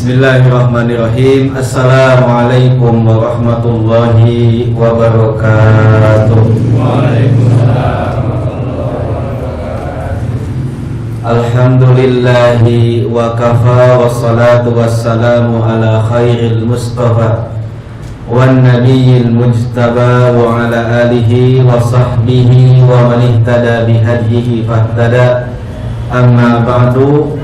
Bismillahirrahmanirrahim. Assalamualaikum warahmatullahi wabarakatuh. Waalaikumsalam. Alhamdulillahi wa kafa, wassalatu wassalamu ala khairil mustafa wan nabiyil mujtaba wa ala alihi wa sahbihi wa man ihtada bihadihi fahtada. Amma ba'du.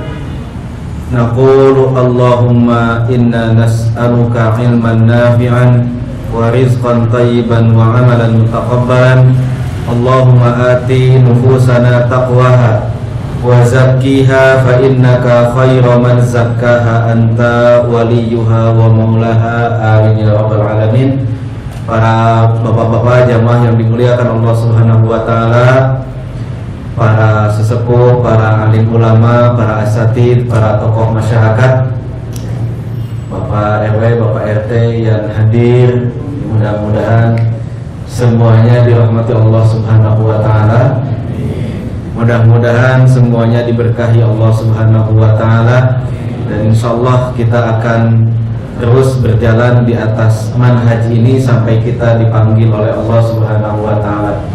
Naqulu Allahumma inna nas'aluka ilman nafi'an wa rizqan tayyiban wa amalan mutaqabbalan. Allahumma ati nufusana taqwaha wa zakkiha fa innaka khairu man zakkaha anta waliyuha wa maulaha. Amin ya rabbal alamin. Para bapak-bapak jamaah yang dimuliakan Allah Subhanahu wa taala, para sesepuh, para alim ulama, para asatid, para tokoh masyarakat, Bapak RW, Bapak RT yang hadir, mudah-mudahan semuanya dirahmati Allah Subhanahu wa taala. Mudah-mudahan semuanya diberkahi Allah Subhanahu wa taala, dan insyaallah kita akan terus berjalan di atas manhaj ini sampai kita dipanggil oleh Allah Subhanahu wa taala.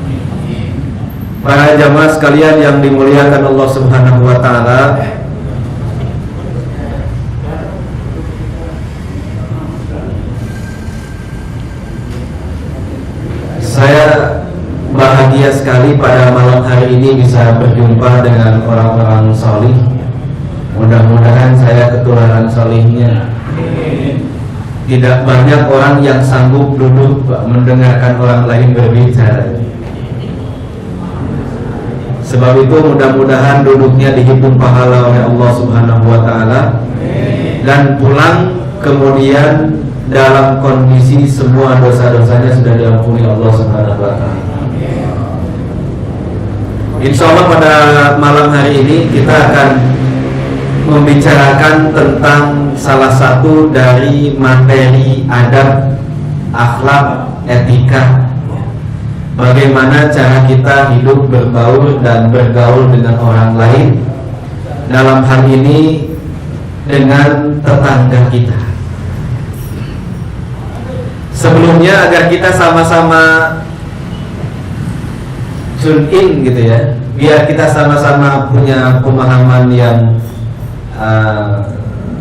Para jamaah sekalian yang dimuliakan Allah Subhanahu wa taala, saya bahagia sekali pada malam hari ini bisa berjumpa dengan orang-orang salih. Mudah-mudahan saya ketularan salihnya. Tidak banyak orang yang sanggup duduk mendengarkan orang lain berbicara. Sebab itu mudah-mudahan duduknya dihitung pahala oleh Allah Subhanahu wa taala, dan pulang kemudian dalam kondisi semua dosa-dosanya sudah diampuni Allah Subhanahu wa taala. Insyaallah pada malam hari ini kita akan membicarakan tentang salah satu dari materi adab, akhlak, etika. Bagaimana cara kita hidup, berbaur dan bergaul dengan orang lain, dalam hal ini dengan tetangga kita. Sebelumnya agar kita sama-sama tune in gitu ya, biar kita sama-sama punya pemahaman yang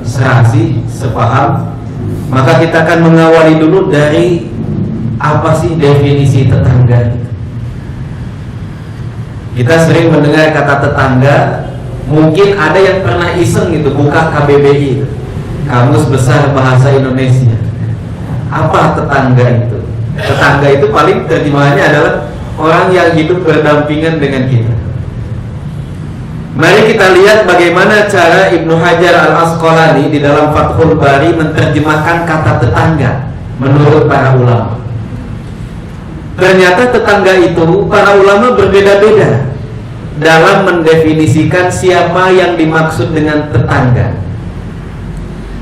serasi, sepaham, maka kita akan mengawali dulu dari apa sih definisi tetangga. Kita sering mendengar kata tetangga, mungkin ada yang pernah iseng gitu buka KBBI, Kamus Besar Bahasa Indonesia. Apa tetangga itu? Tetangga itu paling terjemahannya adalah orang yang hidup berdampingan dengan kita. Mari kita lihat bagaimana cara Ibnu Hajar Al-Asqalani di dalam Fathul Bari menerjemahkan kata tetangga menurut para ulama. Ternyata tetangga itu para ulama berbeda-beda dalam mendefinisikan siapa yang dimaksud dengan tetangga.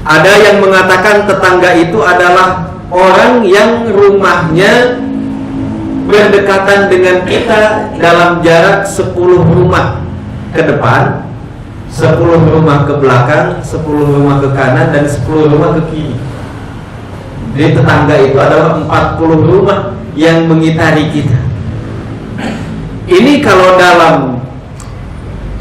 Ada yang mengatakan tetangga itu adalah orang yang rumahnya berdekatan dengan kita dalam jarak 10 rumah ke depan, 10 rumah ke belakang, 10 rumah ke kanan, dan 10 rumah ke kiri. Jadi tetangga itu adalah 40 rumah yang mengitari kita. Ini kalau dalam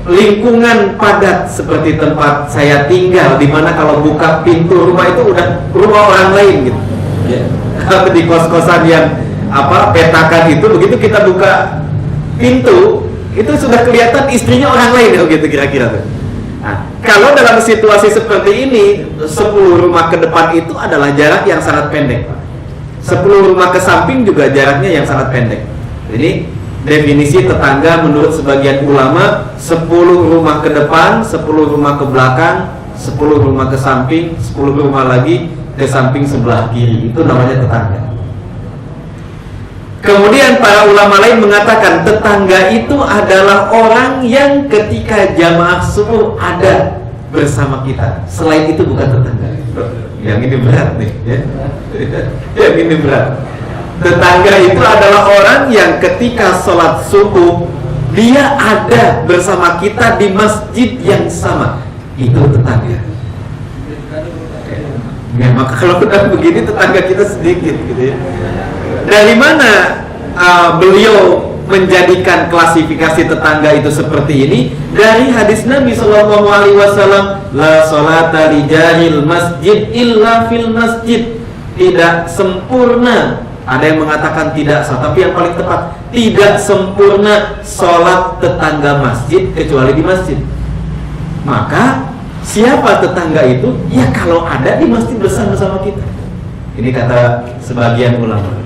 lingkungan padat seperti tempat saya tinggal, di mana kalau buka pintu rumah itu udah rumah orang lain gitu. Ya. Kalau di kos-kosan yang petakan itu, begitu kita buka pintu itu sudah kelihatan istrinya orang lain gitu kira-kira tuh. Nah, kalau dalam situasi seperti ini 10 rumah ke depan itu adalah jarak yang sangat pendek, 10 rumah ke samping juga jaraknya yang sangat pendek. Jadi definisi tetangga menurut sebagian ulama 10 rumah ke depan, 10 rumah ke belakang, 10 rumah ke samping, 10 rumah lagi ke samping sebelah kiri, itu namanya tetangga. Kemudian para ulama lain mengatakan tetangga itu adalah orang yang ketika jamaah subuh ada bersama kita. Selain itu bukan tetangga. Yang ini berat nih ya. Yang ini berat. Tetangga itu adalah orang yang ketika sholat subuh dia ada bersama kita di masjid yang sama. Itu tetangga. Ya, maka kalau udah begini tetangga kita sedikit gitu ya. Dari mana beliau menjadikan klasifikasi tetangga itu seperti ini? Dari hadis Nabi Shallallahu Alaihi Wasallam, la sholata li jaril masjid illa fil masjid. Tidak sempurna, ada yang mengatakan tidak sah, tapi yang paling tepat, tidak sempurna sholat tetangga masjid kecuali di masjid. Maka siapa tetangga itu? Ya kalau ada di masjid bersama-sama kita. Ini kata sebagian ulama.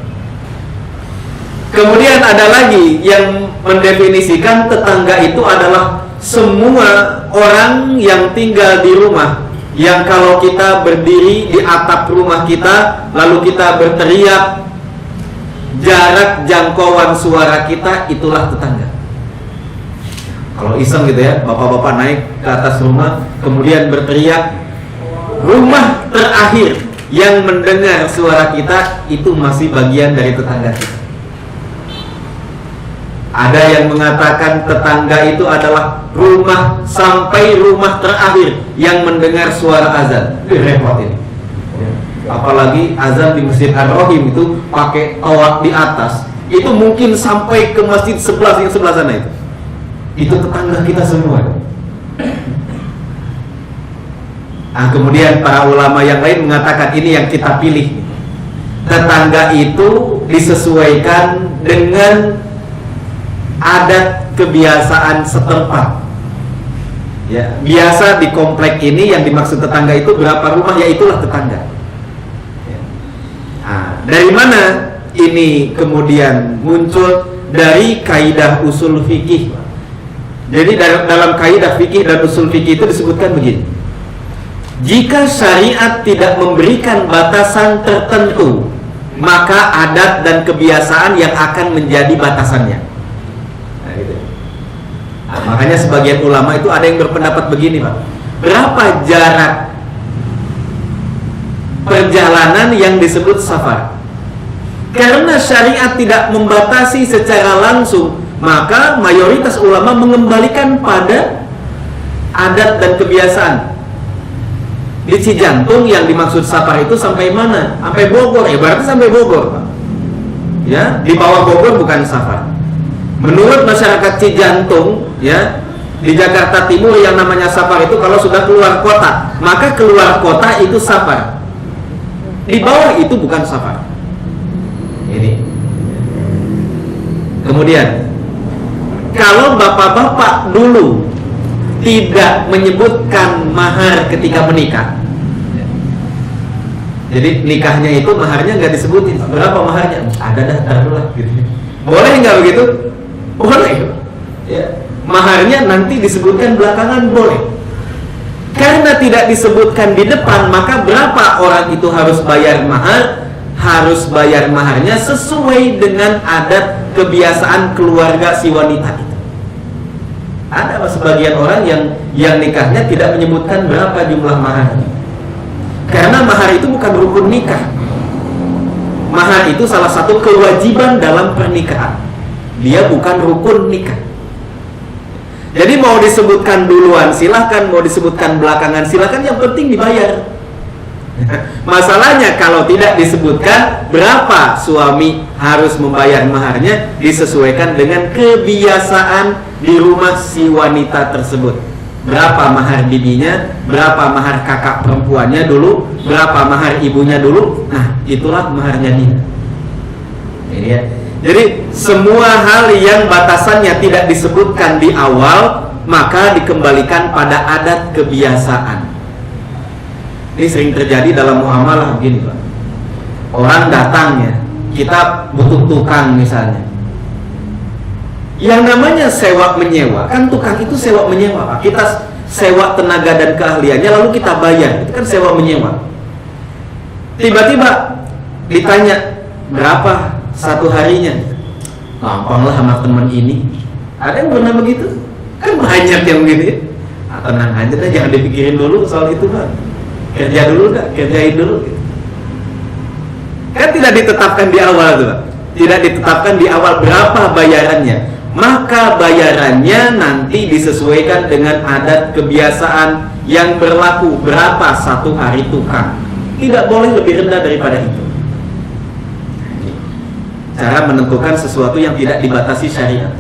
Kemudian ada lagi yang mendefinisikan tetangga itu adalah semua orang yang tinggal di rumah, yang kalau kita berdiri di atap rumah kita lalu kita berteriak, jarak jangkauan suara kita itulah tetangga. Kalau iseng gitu ya, bapak-bapak naik ke atas rumah kemudian berteriak, rumah terakhir yang mendengar suara kita itu masih bagian dari tetangga kita. Ada yang mengatakan tetangga itu adalah rumah sampai rumah terakhir yang mendengar suara azan. Repot ini. Apalagi azan di Masjid Ar-Rahim itu pakai tawaf di atas. Itu mungkin sampai ke masjid sebelah yang sebelah sana itu. Itu tetangga kita semua. Nah, kemudian para ulama yang lain mengatakan ini yang kita pilih. Tetangga itu disesuaikan dengan adat kebiasaan setempat. Ya, biasa di komplek ini yang dimaksud tetangga itu berapa rumah, ya itulah tetangga. Ya. Nah, dari mana ini kemudian muncul? Dari kaidah usul fikih. Jadi dalam kaidah fikih dan usul fikih itu disebutkan begini: jika syariat tidak memberikan batasan tertentu, maka adat dan kebiasaan yang akan menjadi batasannya. Nah, makanya sebagian ulama itu ada yang berpendapat begini, Pak. Berapa jarak perjalanan yang disebut safar? Karena syariat tidak membatasi secara langsung, maka mayoritas ulama mengembalikan pada adat dan kebiasaan. Di Cijantung yang dimaksud safar itu sampai mana? Sampai Bogor, ya berarti sampai Bogor, Pak. Ya, di bawah Bogor bukan safar. Menurut masyarakat Cijantung, ya, di Jakarta Timur yang namanya safar itu kalau sudah keluar kota, maka keluar kota itu safar. Di bawah itu bukan safar. Ini. Kemudian, kalau bapak-bapak dulu tidak menyebutkan mahar ketika menikah, jadi nikahnya itu maharnya nggak disebutin. Berapa maharnya? Ada dah, taruhlah gitu. Boleh nggak begitu? Boleh. Ya. Maharnya nanti disebutkan belakangan, boleh. Karena tidak disebutkan di depan, maka berapa orang itu harus bayar mahar? Harus bayar maharnya sesuai dengan adat kebiasaan keluarga si wanita itu. Ada sebagian orang yang nikahnya tidak menyebutkan berapa jumlah maharnya. Karena mahar itu bukan rukun nikah. Mahar itu salah satu kewajiban dalam pernikahan. Dia bukan rukun nikah. Jadi mau disebutkan duluan silahkan, mau disebutkan belakangan silahkan, yang penting dibayar. Masalahnya kalau tidak disebutkan berapa suami harus membayar maharnya, disesuaikan dengan kebiasaan di rumah si wanita tersebut. Berapa mahar bibinya, berapa mahar kakak perempuannya dulu, berapa mahar ibunya dulu. Nah, itulah maharnya dia. Ini ya. Jadi semua hal yang batasannya tidak disebutkan di awal, maka dikembalikan pada adat kebiasaan. Ini sering terjadi dalam muamalah begini, Pak. Orang datangnya, kita butuh tukang misalnya. Yang namanya sewa menyewa, kan tukang itu sewa menyewa, Pak. Kita sewa tenaga dan keahliannya lalu kita bayar, itu kan sewa menyewa. Tiba-tiba ditanya berapa satu harinya? Gampanglah sama teman ini. Ada yang pernah begitu? Kan banyak yang begini. Nah, tenang aja dah, jangan dipikirin dulu soal itu, Pak. Kerja dulu dah, kerjain dulu. Kan tidak ditetapkan di awal tuh, Pak. Tidak ditetapkan di awal berapa bayarannya. Maka bayarannya nanti disesuaikan dengan adat kebiasaan yang berlaku. Berapa satu hari tukang? tidak boleh lebih rendah daripada itu. Cara menentukan sesuatu yang tidak dibatasi syariat.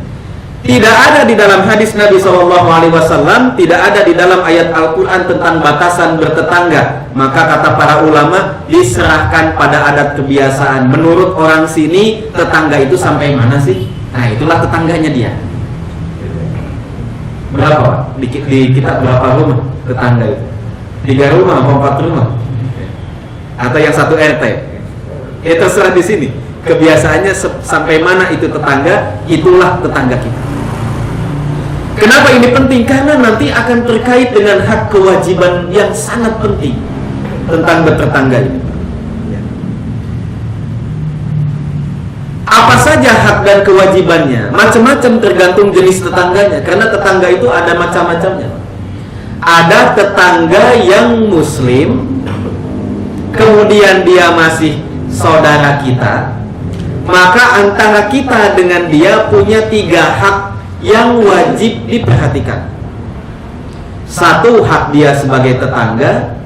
Tidak ada di dalam hadis Nabi SAW, tidak ada di dalam ayat Al-Quran tentang batasan bertetangga. Maka kata para ulama, diserahkan pada adat kebiasaan. Menurut orang sini, tetangga itu sampai mana sih? Nah, itulah tetangganya dia. Berapa? Di kita berapa rumah tetangga itu? 3 rumah atau 4 rumah? Atau yang 1 RT? Ya terserah di sini. Kebiasaannya sampai mana itu tetangga, itulah tetangga kita. Kenapa ini penting? Karena nanti akan terkait dengan hak kewajiban yang sangat penting tentang bertetangga ini. Apa saja hak dan kewajibannya? Macam-macam tergantung jenis tetangganya. Karena tetangga itu ada macam-macamnya. Ada tetangga yang muslim, kemudian dia masih saudara kita, maka antara kita dengan dia punya 3 hak yang wajib diperhatikan. 1, hak dia sebagai tetangga.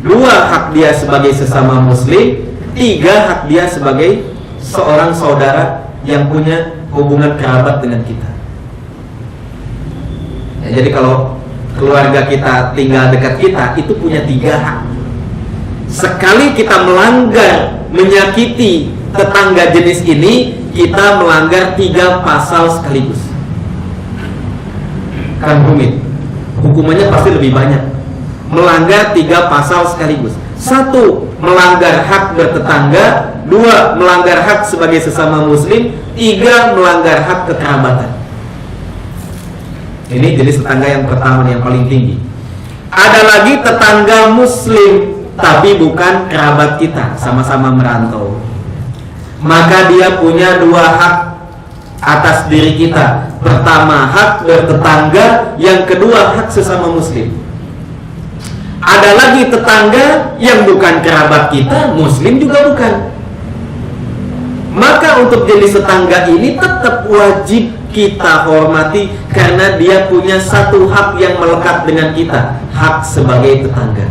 2, hak dia sebagai sesama muslim. 3, hak dia sebagai seorang saudara yang punya hubungan kerabat dengan kita. Ya, jadi kalau keluarga kita tinggal dekat kita, itu punya 3 hak. Sekali kita melanggar, menyakiti tetangga jenis ini, kita melanggar 3 pasal sekaligus. Kan rumit, hukumannya pasti lebih banyak. Melanggar 3 pasal sekaligus. 1, melanggar hak bertetangga. 2, melanggar hak sebagai sesama muslim. 3, melanggar hak kekerabatan. Ini jenis tetangga yang pertama, yang paling tinggi. Ada lagi tetangga muslim tapi bukan kerabat kita, sama-sama merantau. Maka dia punya 2 hak atas diri kita. Pertama, hak bertetangga. Yang kedua, hak sesama muslim. Ada lagi tetangga yang bukan kerabat kita, muslim juga bukan. Maka untuk jenis tetangga ini tetap wajib kita hormati, karena dia punya 1 hak yang melekat dengan kita, hak sebagai tetangga.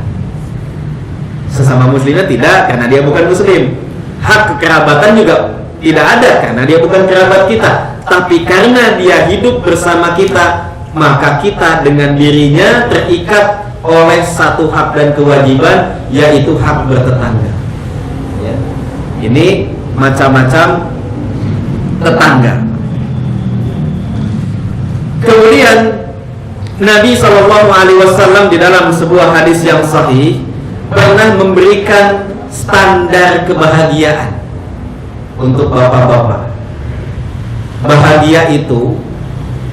Sesama muslimnya tidak, karena dia bukan muslim. Hak kekerabatan juga tidak ada, karena dia bukan kerabat kita. Tapi karena dia hidup bersama kita, maka kita dengan dirinya terikat oleh 1 hak dan kewajiban, yaitu hak bertetangga. Ya. Ini macam-macam tetangga. Kemudian Nabi SAW di dalam sebuah hadis yang sahih pernah memberikan standar kebahagiaan untuk bapak-bapak. Bahagia itu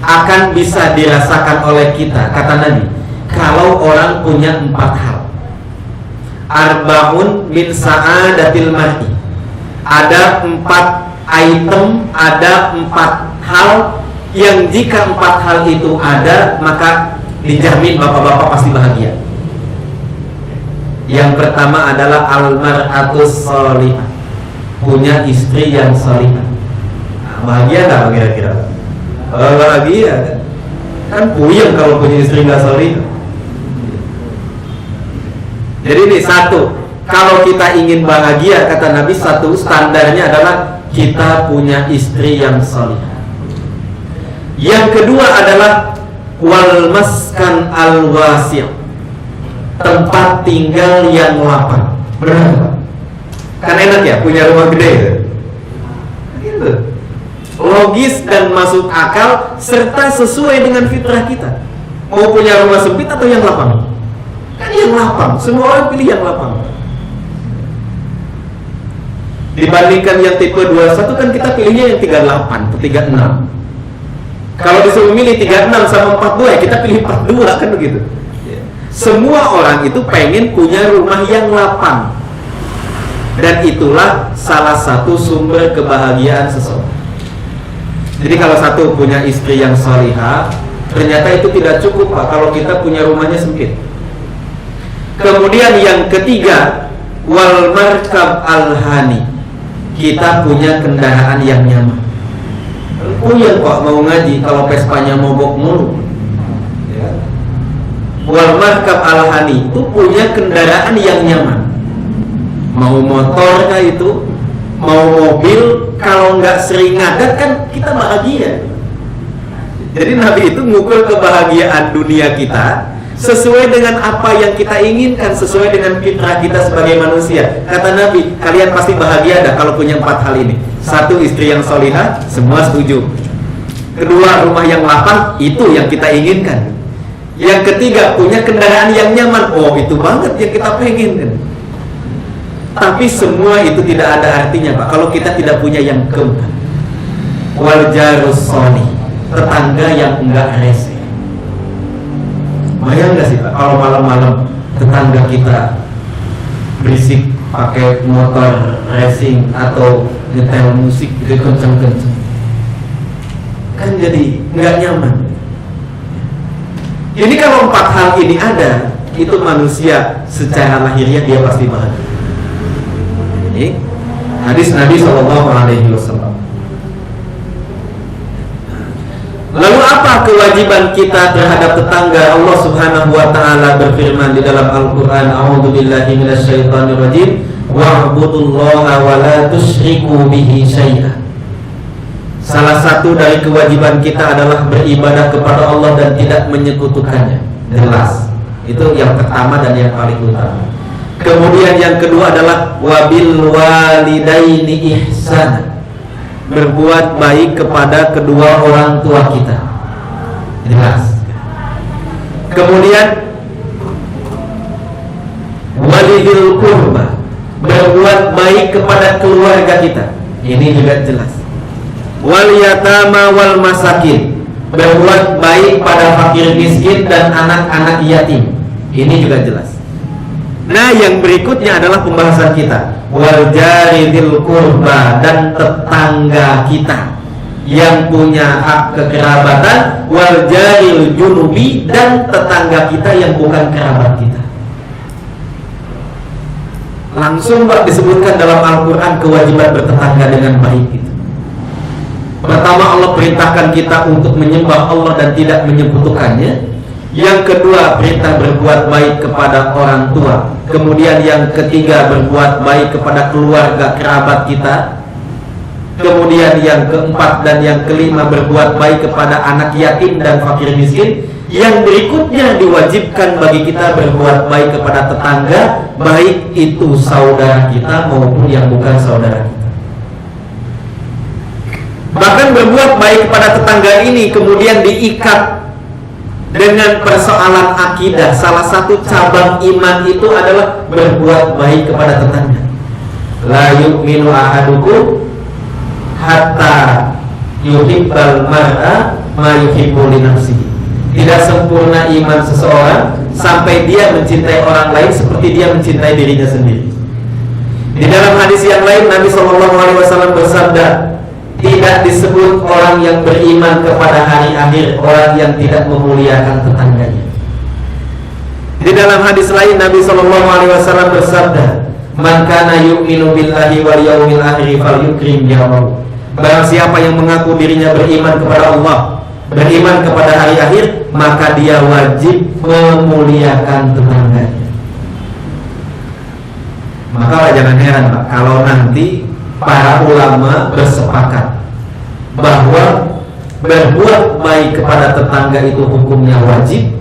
akan bisa dirasakan oleh kita, kata Nabi, kalau orang punya 4 hal. Arba'un min sa'adatil mar'i. Ada 4 item, ada 4 hal yang jika 4 hal itu ada, maka dijamin bapak-bapak pasti bahagia. Yang pertama adalah almar'atus sholihah, punya istri yang sholihah. Nah, bahagia nggak kira-kira? Bahagia kan puyeng kalau punya istri nggak sholihah. Jadi ini 1, kalau kita ingin bahagia, kata Nabi, 1 standarnya adalah kita punya istri yang sholihah. Yang kedua adalah wal maskan al wasi', tempat tinggal yang lapang. Benar? Kan enak ya punya rumah gede gitu. Logis dan masuk akal serta sesuai dengan fitrah kita. Mau punya rumah sempit atau yang lapang? Kan yang lapang. Semua orang pilih yang lapang. Dibandingkan yang tipe 21 kan kita pilihnya yang 38 atau 36. Kalau disuruh milih 36 sama 42, ya kita pilih 42, kan begitu. Semua orang itu pengen punya rumah yang lapang. Dan itulah salah satu sumber kebahagiaan seseorang. Jadi kalau 1 punya istri yang salihah, ternyata itu tidak cukup, Pak, kalau kita punya rumahnya sempit. Kemudian yang ketiga, wal markab al-hani, kita punya kendaraan yang nyaman. Puyeng kok mau ngaji kalau Vespanya mogok mulu. Wal markab al-hani, itu punya kendaraan yang nyaman. Mau motor kah itu, mau mobil, kalau nggak sering ngadat kan kita bahagia. Jadi Nabi itu mengukur kebahagiaan dunia kita sesuai dengan apa yang kita inginkan, sesuai dengan fitrah kita sebagai manusia. Kata Nabi, kalian pasti bahagia dah kalau punya 4 hal ini. 1, istri yang solihah, semua setuju. 2, rumah yang lapang, itu yang kita inginkan. Yang 3, punya kendaraan yang nyaman. Oh, itu banget yang kita pengen kan. Tapi semua itu tidak ada artinya, Pak, kalau kita tidak punya yang keempat. Wal jarus solih, tetangga yang enggak rese. Bayang nggak sih, Pak, kalau malam-malam tetangga kita berisik pakai motor racing atau nyetel musik gitu kenceng-kenceng, kan jadi nggak nyaman. Ini kalau 4 hal ini ada, itu manusia secara lahiriah dia pasti bahagia. Ini hadis Nabi SAW. Lalu apa kewajiban kita terhadap tetangga? Allah Subhanahu wa taala berfirman di dalam Al-Qur'an, A'udzubillahi minasyaitonirrajim, wa'budullaha wa la tusyriku bihi syai'an. Salah satu dari kewajiban kita adalah beribadah kepada Allah dan tidak menyekutukannya. Jelas. Itu yang pertama dan yang paling utama. Kemudian yang kedua adalah wabil walidaini ihsana, berbuat baik kepada kedua orang tua kita. Jelas. Kemudian walidil qurba, berbuat baik kepada keluarga kita. Ini juga jelas. Wal yatama wal masakin, berbuat baik pada fakir miskin dan anak-anak yatim. Ini juga jelas. Nah, yang berikutnya adalah pembahasan kita, wal jaridil qurba, dan tetangga kita yang punya hak kekerabatan, wal jaril junubi, dan tetangga kita yang bukan kerabat kita. Langsung Pak disebutkan dalam Al-Quran kewajiban bertetangga dengan baik itu. Pertama, Allah perintahkan kita untuk menyembah Allah dan tidak menyekutukannya. Yang kedua, perintah berbuat baik kepada orang tua. Kemudian yang ketiga, berbuat baik kepada keluarga kerabat kita. Kemudian yang keempat dan yang kelima, berbuat baik kepada anak yatim dan fakir miskin. Yang berikutnya diwajibkan bagi kita berbuat baik kepada tetangga, baik itu saudara kita maupun yang bukan saudara kita. Bahkan berbuat baik kepada tetangga ini kemudian diikat dengan persoalan akidah. Salah satu cabang iman itu adalah berbuat baik kepada tetangga. La yu'minu ahadukum hatta yuhibbal mar'a ma yuhibbu li nafsihi. Tidak sempurna iman seseorang sampai dia mencintai orang lain seperti dia mencintai dirinya sendiri. Di dalam hadis yang lain Nabi SAW bersabda, tidak disebut orang yang beriman kepada hari akhir orang yang tidak memuliakan tetangganya. Di dalam hadis lain Nabi SAW bersabda, man kana yu'minu billahi wal yawmil akhir falyukrim jarahu. Barang siapa yang mengaku dirinya beriman kepada Allah, beriman kepada hari akhir, maka dia wajib memuliakan tetangganya. Maka jangan heran Pak, kalau nanti para ulama bersepakat bahwa berbuat baik kepada tetangga itu hukumnya wajib,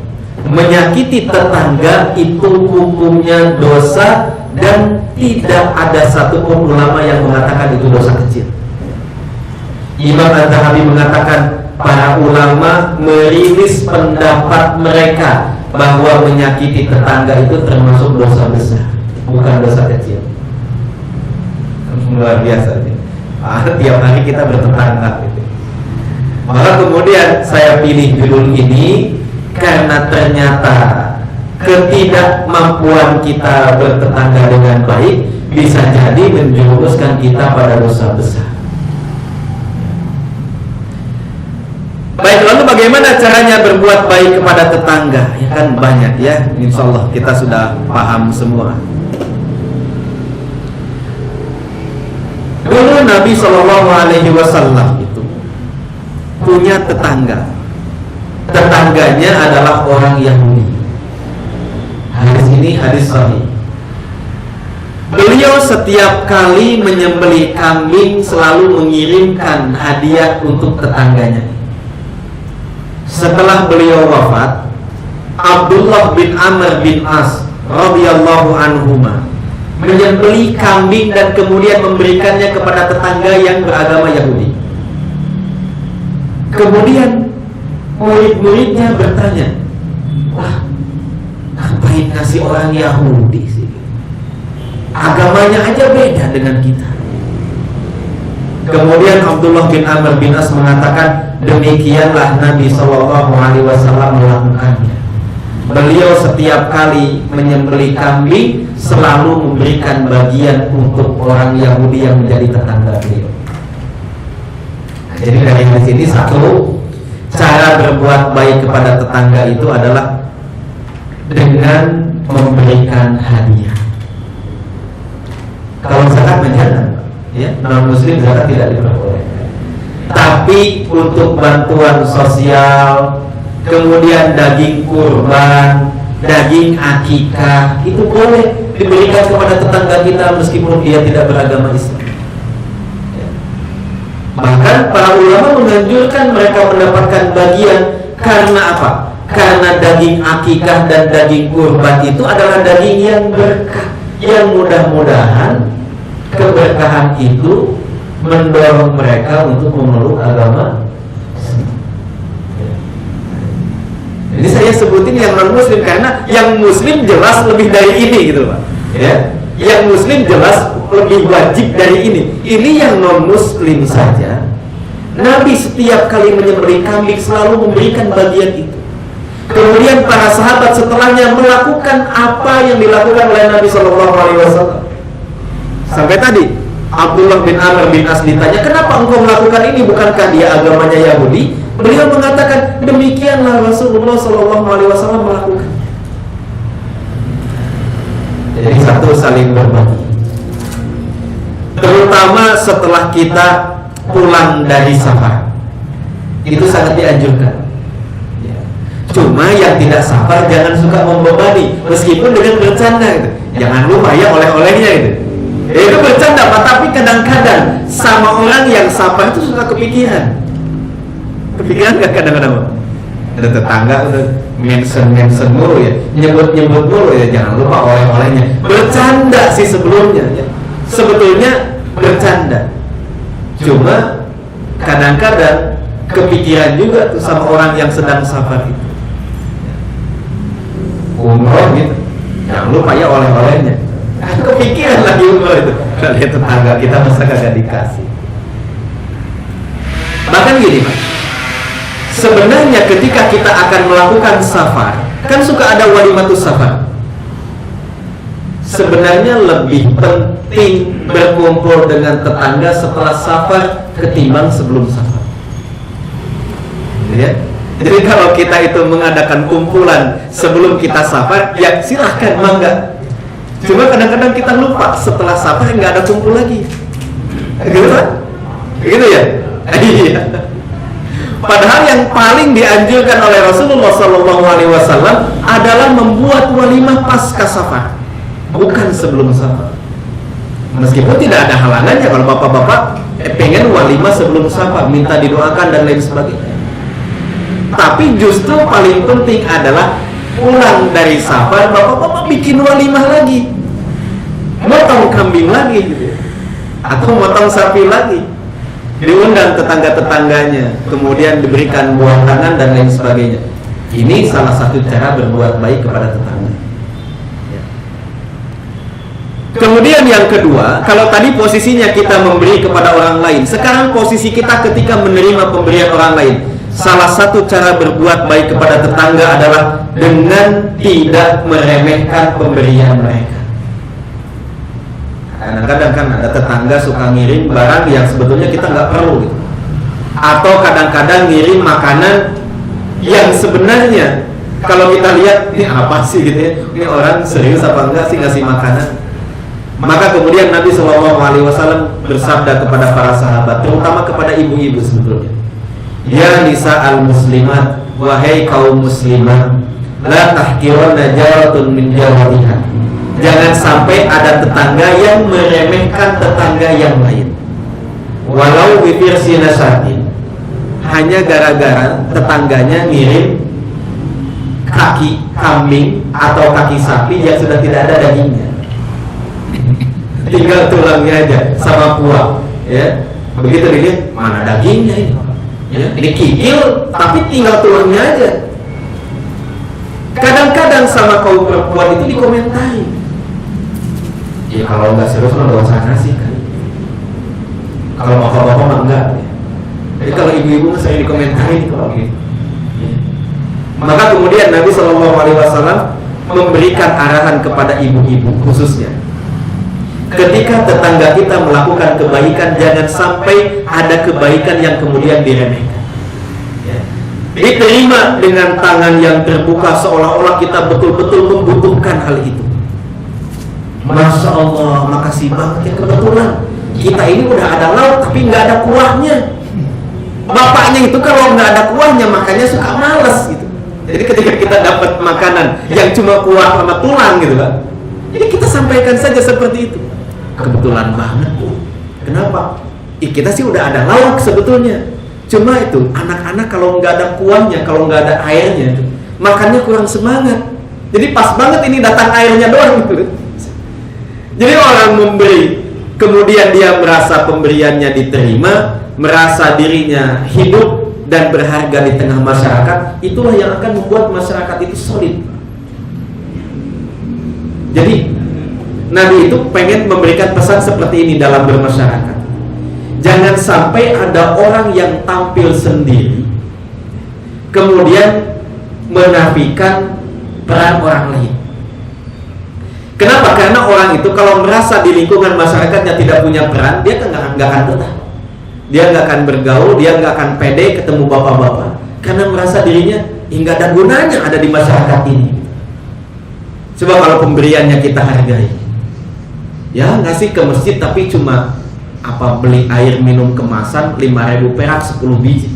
menyakiti tetangga itu hukumnya dosa, dan tidak ada satupun ulama yang mengatakan itu dosa kecil. Imam Az-Zahabi mengatakan para ulama merilis pendapat mereka bahwa menyakiti tetangga itu termasuk dosa besar, bukan dosa kecil. Luar biasa nih. Tiap hari kita bertetangga gitu. Maka kemudian saya pilih judul ini karena ternyata ketidakmampuan kita bertetangga dengan baik bisa jadi menjerumuskan kita pada dosa besar. Baik, lalu bagaimana caranya berbuat baik kepada tetangga? Ya kan banyak ya, insya Allah kita sudah paham semua. Dulu Nabi SAW itu punya tetangga. Tetangganya adalah orang Yahudi. Hadis ini hadis sahih. Beliau setiap kali menyembelih kambing selalu mengirimkan hadiah untuk tetangganya. Setelah beliau wafat, Abdullah bin Amr bin As radhiyallahu anhuma menyembelih kambing dan kemudian memberikannya kepada tetangga yang beragama Yahudi. Kemudian murid-muridnya bertanya, wah, ngapain kasih orang Yahudi sih? Agamanya aja beda dengan kita. Kemudian Abdullah bin Amr bin As mengatakan, demikianlah Nabi SAW melakukannya. Beliau setiap kali menyembelih kambing selalu memberikan bagian untuk orang Yahudi yang menjadi tetangga beliau. Jadi dari sini satu, cara berbuat baik kepada tetangga itu adalah dengan memberikan hadiah. Kalau zakat menjalan, ya, non muslim zakat tidak diperbolehkan. Tapi untuk bantuan sosial, kemudian daging kurban, daging akikah, itu boleh diberikan kepada tetangga kita meskipun dia tidak beragama Islam. Bahkan para ulama menganjurkan mereka mendapatkan bagian. Karena apa? Karena daging akikah dan daging kurban itu adalah daging yang berkah, yang mudah-mudahan keberkahan itu mendorong mereka untuk memeluk agama. Ini saya sebutin yang non muslim karena yang muslim jelas lebih dari ini gitu Pak. Ya, yang muslim jelas lebih wajib dari ini. Ini yang non muslim saja. Nabi setiap kali menyembelih kambing selalu memberikan bagian itu. Kemudian para sahabat setelahnya melakukan apa yang dilakukan oleh Nabi SAW. Sampai tadi Abdullah bin Amr bin As ditanya, kenapa engkau melakukan ini? Bukankah dia agamanya Yahudi? Beliau mengatakan, demikianlah Rasulullah SAW melakukan. Jadi satu, saling berbagi. Terutama setelah kita pulang dari safar, itu sangat dianjurkan. Cuma yang tidak safar jangan suka membebani, meskipun dengan bercanda gitu. Jangan lupa ya oleh-olehnya gitu. Itu bercanda Pak, tapi kadang-kadang sama orang yang safar itu suka kepikiran. Kepikiran gak kadang-kadang? Ada tetangga udah mention mulu ya, nyebut mulu ya, jangan lupa oleh-olehnya. Bercanda sih sebelumnya ya. Sebetulnya bercanda. Cuma kadang-kadang kepikiran juga tuh sama orang yang sedang safar itu. Umroh gitu, jangan lupa ya oleh-olehnya. Kepikiran lagi umroh itu. Kalau tetangga kita masa kagak dikasih. Bahkan gini Pak, sebenarnya ketika kita akan melakukan safar, kan suka ada walimatus safar. Sebenarnya lebih penting berkumpul dengan tetangga setelah safar ketimbang sebelum safar. Ya? Jadi kalau kita itu mengadakan kumpulan sebelum kita safar, ya silahkan, mangga. Cuma kadang-kadang kita lupa setelah safar nggak ada kumpul lagi. Gitu kan? Gitu ya? Iya. Padahal yang paling dianjurkan oleh Rasulullah SAW adalah membuat walimah pasca safar, bukan sebelum safar. Meskipun tidak ada halangannya kalau bapak-bapak pengen walimah sebelum safar, minta didoakan dan lain sebagainya. Tapi justru paling penting adalah pulang dari safar, bapak-bapak bikin walimah lagi, motong kambing lagi gitu, atau motong sapi lagi, diundang tetangga-tetangganya, kemudian diberikan buah tangan dan lain sebagainya. Ini salah satu cara berbuat baik kepada tetangga. Kemudian yang kedua, kalau tadi posisinya kita memberi kepada orang lain, sekarang posisi kita ketika menerima pemberian orang lain. Salah satu cara berbuat baik kepada tetangga adalah dengan tidak meremehkan pemberian mereka. Kadang-kadang kan ada tetangga suka ngirim barang yang sebetulnya kita nggak perlu gitu. Atau kadang-kadang ngirim makanan yang sebenarnya kalau kita lihat ini apa sih gitu ya, ini orang serius apa enggak sih ngasih makanan. Maka kemudian Nabi SAW bersabda kepada para sahabat, terutama kepada ibu-ibu sebetulnya, ya nisa al-muslimat, wahai kaum muslimat, la tahkiranna jaratun min jawariha, Jangan sampai ada tetangga yang meremehkan tetangga yang lain. Walau bifirsi nasatin, hanya gara-gara tetangganya ngirim kaki kambing atau kaki sapi yang sudah tidak ada dagingnya, tinggal tulangnya aja sama kuah, ya. Begitu dilihat, mana dagingnya ini? Ya, ini kikil tapi tinggal tulangnya aja. Kadang-kadang sama kaum perempuan itu dikomentari. Ya kalau nggak serius mah nggak usah ngasih kan. Kalau bapak-bapak mah enggak. Jadi kalau ibu-ibu sering dikomentari kalau gitu. Maka kemudian Nabi SAW memberikan arahan kepada ibu-ibu khususnya. Ketika tetangga kita melakukan kebaikan, jangan sampai ada kebaikan yang kemudian diremehkan. Diterima dengan tangan yang terbuka seolah-olah kita betul-betul membutuhkan hal itu. Masya Allah, makasih banget ya, kebetulan kita ini udah ada lauk tapi nggak ada kuahnya. Bapaknya itu kalau nggak ada kuahnya makanya suka malas gitu. Jadi ketika kita dapat makanan yang cuma kuah sama tulang gitu kan, jadi kita sampaikan saja seperti itu. Kebetulan banget tuh. Kenapa? Kita sih udah ada lauk sebetulnya. Cuma itu anak-anak kalau nggak ada kuahnya, kalau nggak ada airnya, makannya kurang semangat. Jadi pas banget ini datang airnya doang gitu. Jadi orang memberi, kemudian dia merasa pemberiannya diterima, merasa dirinya hidup dan berharga di tengah masyarakat. Itulah yang akan membuat masyarakat itu solid. Jadi Nabi itu pengen memberikan pesan seperti ini dalam bermasyarakat. Jangan sampai ada orang yang tampil sendiri kemudian menafikan peran orang lain. Kenapa? Karena orang itu kalau merasa di lingkungan masyarakatnya tidak punya peran, dia kan nggak akan betah. Dia nggak akan bergaul, dia nggak akan pede ketemu bapak-bapak, karena merasa dirinya nggak ada gunanya ada di masyarakat ini. Coba kalau pemberiannya kita hargai, ya ngasih ke masjid tapi cuma beli air minum kemasan 5.000 perak 10 biji.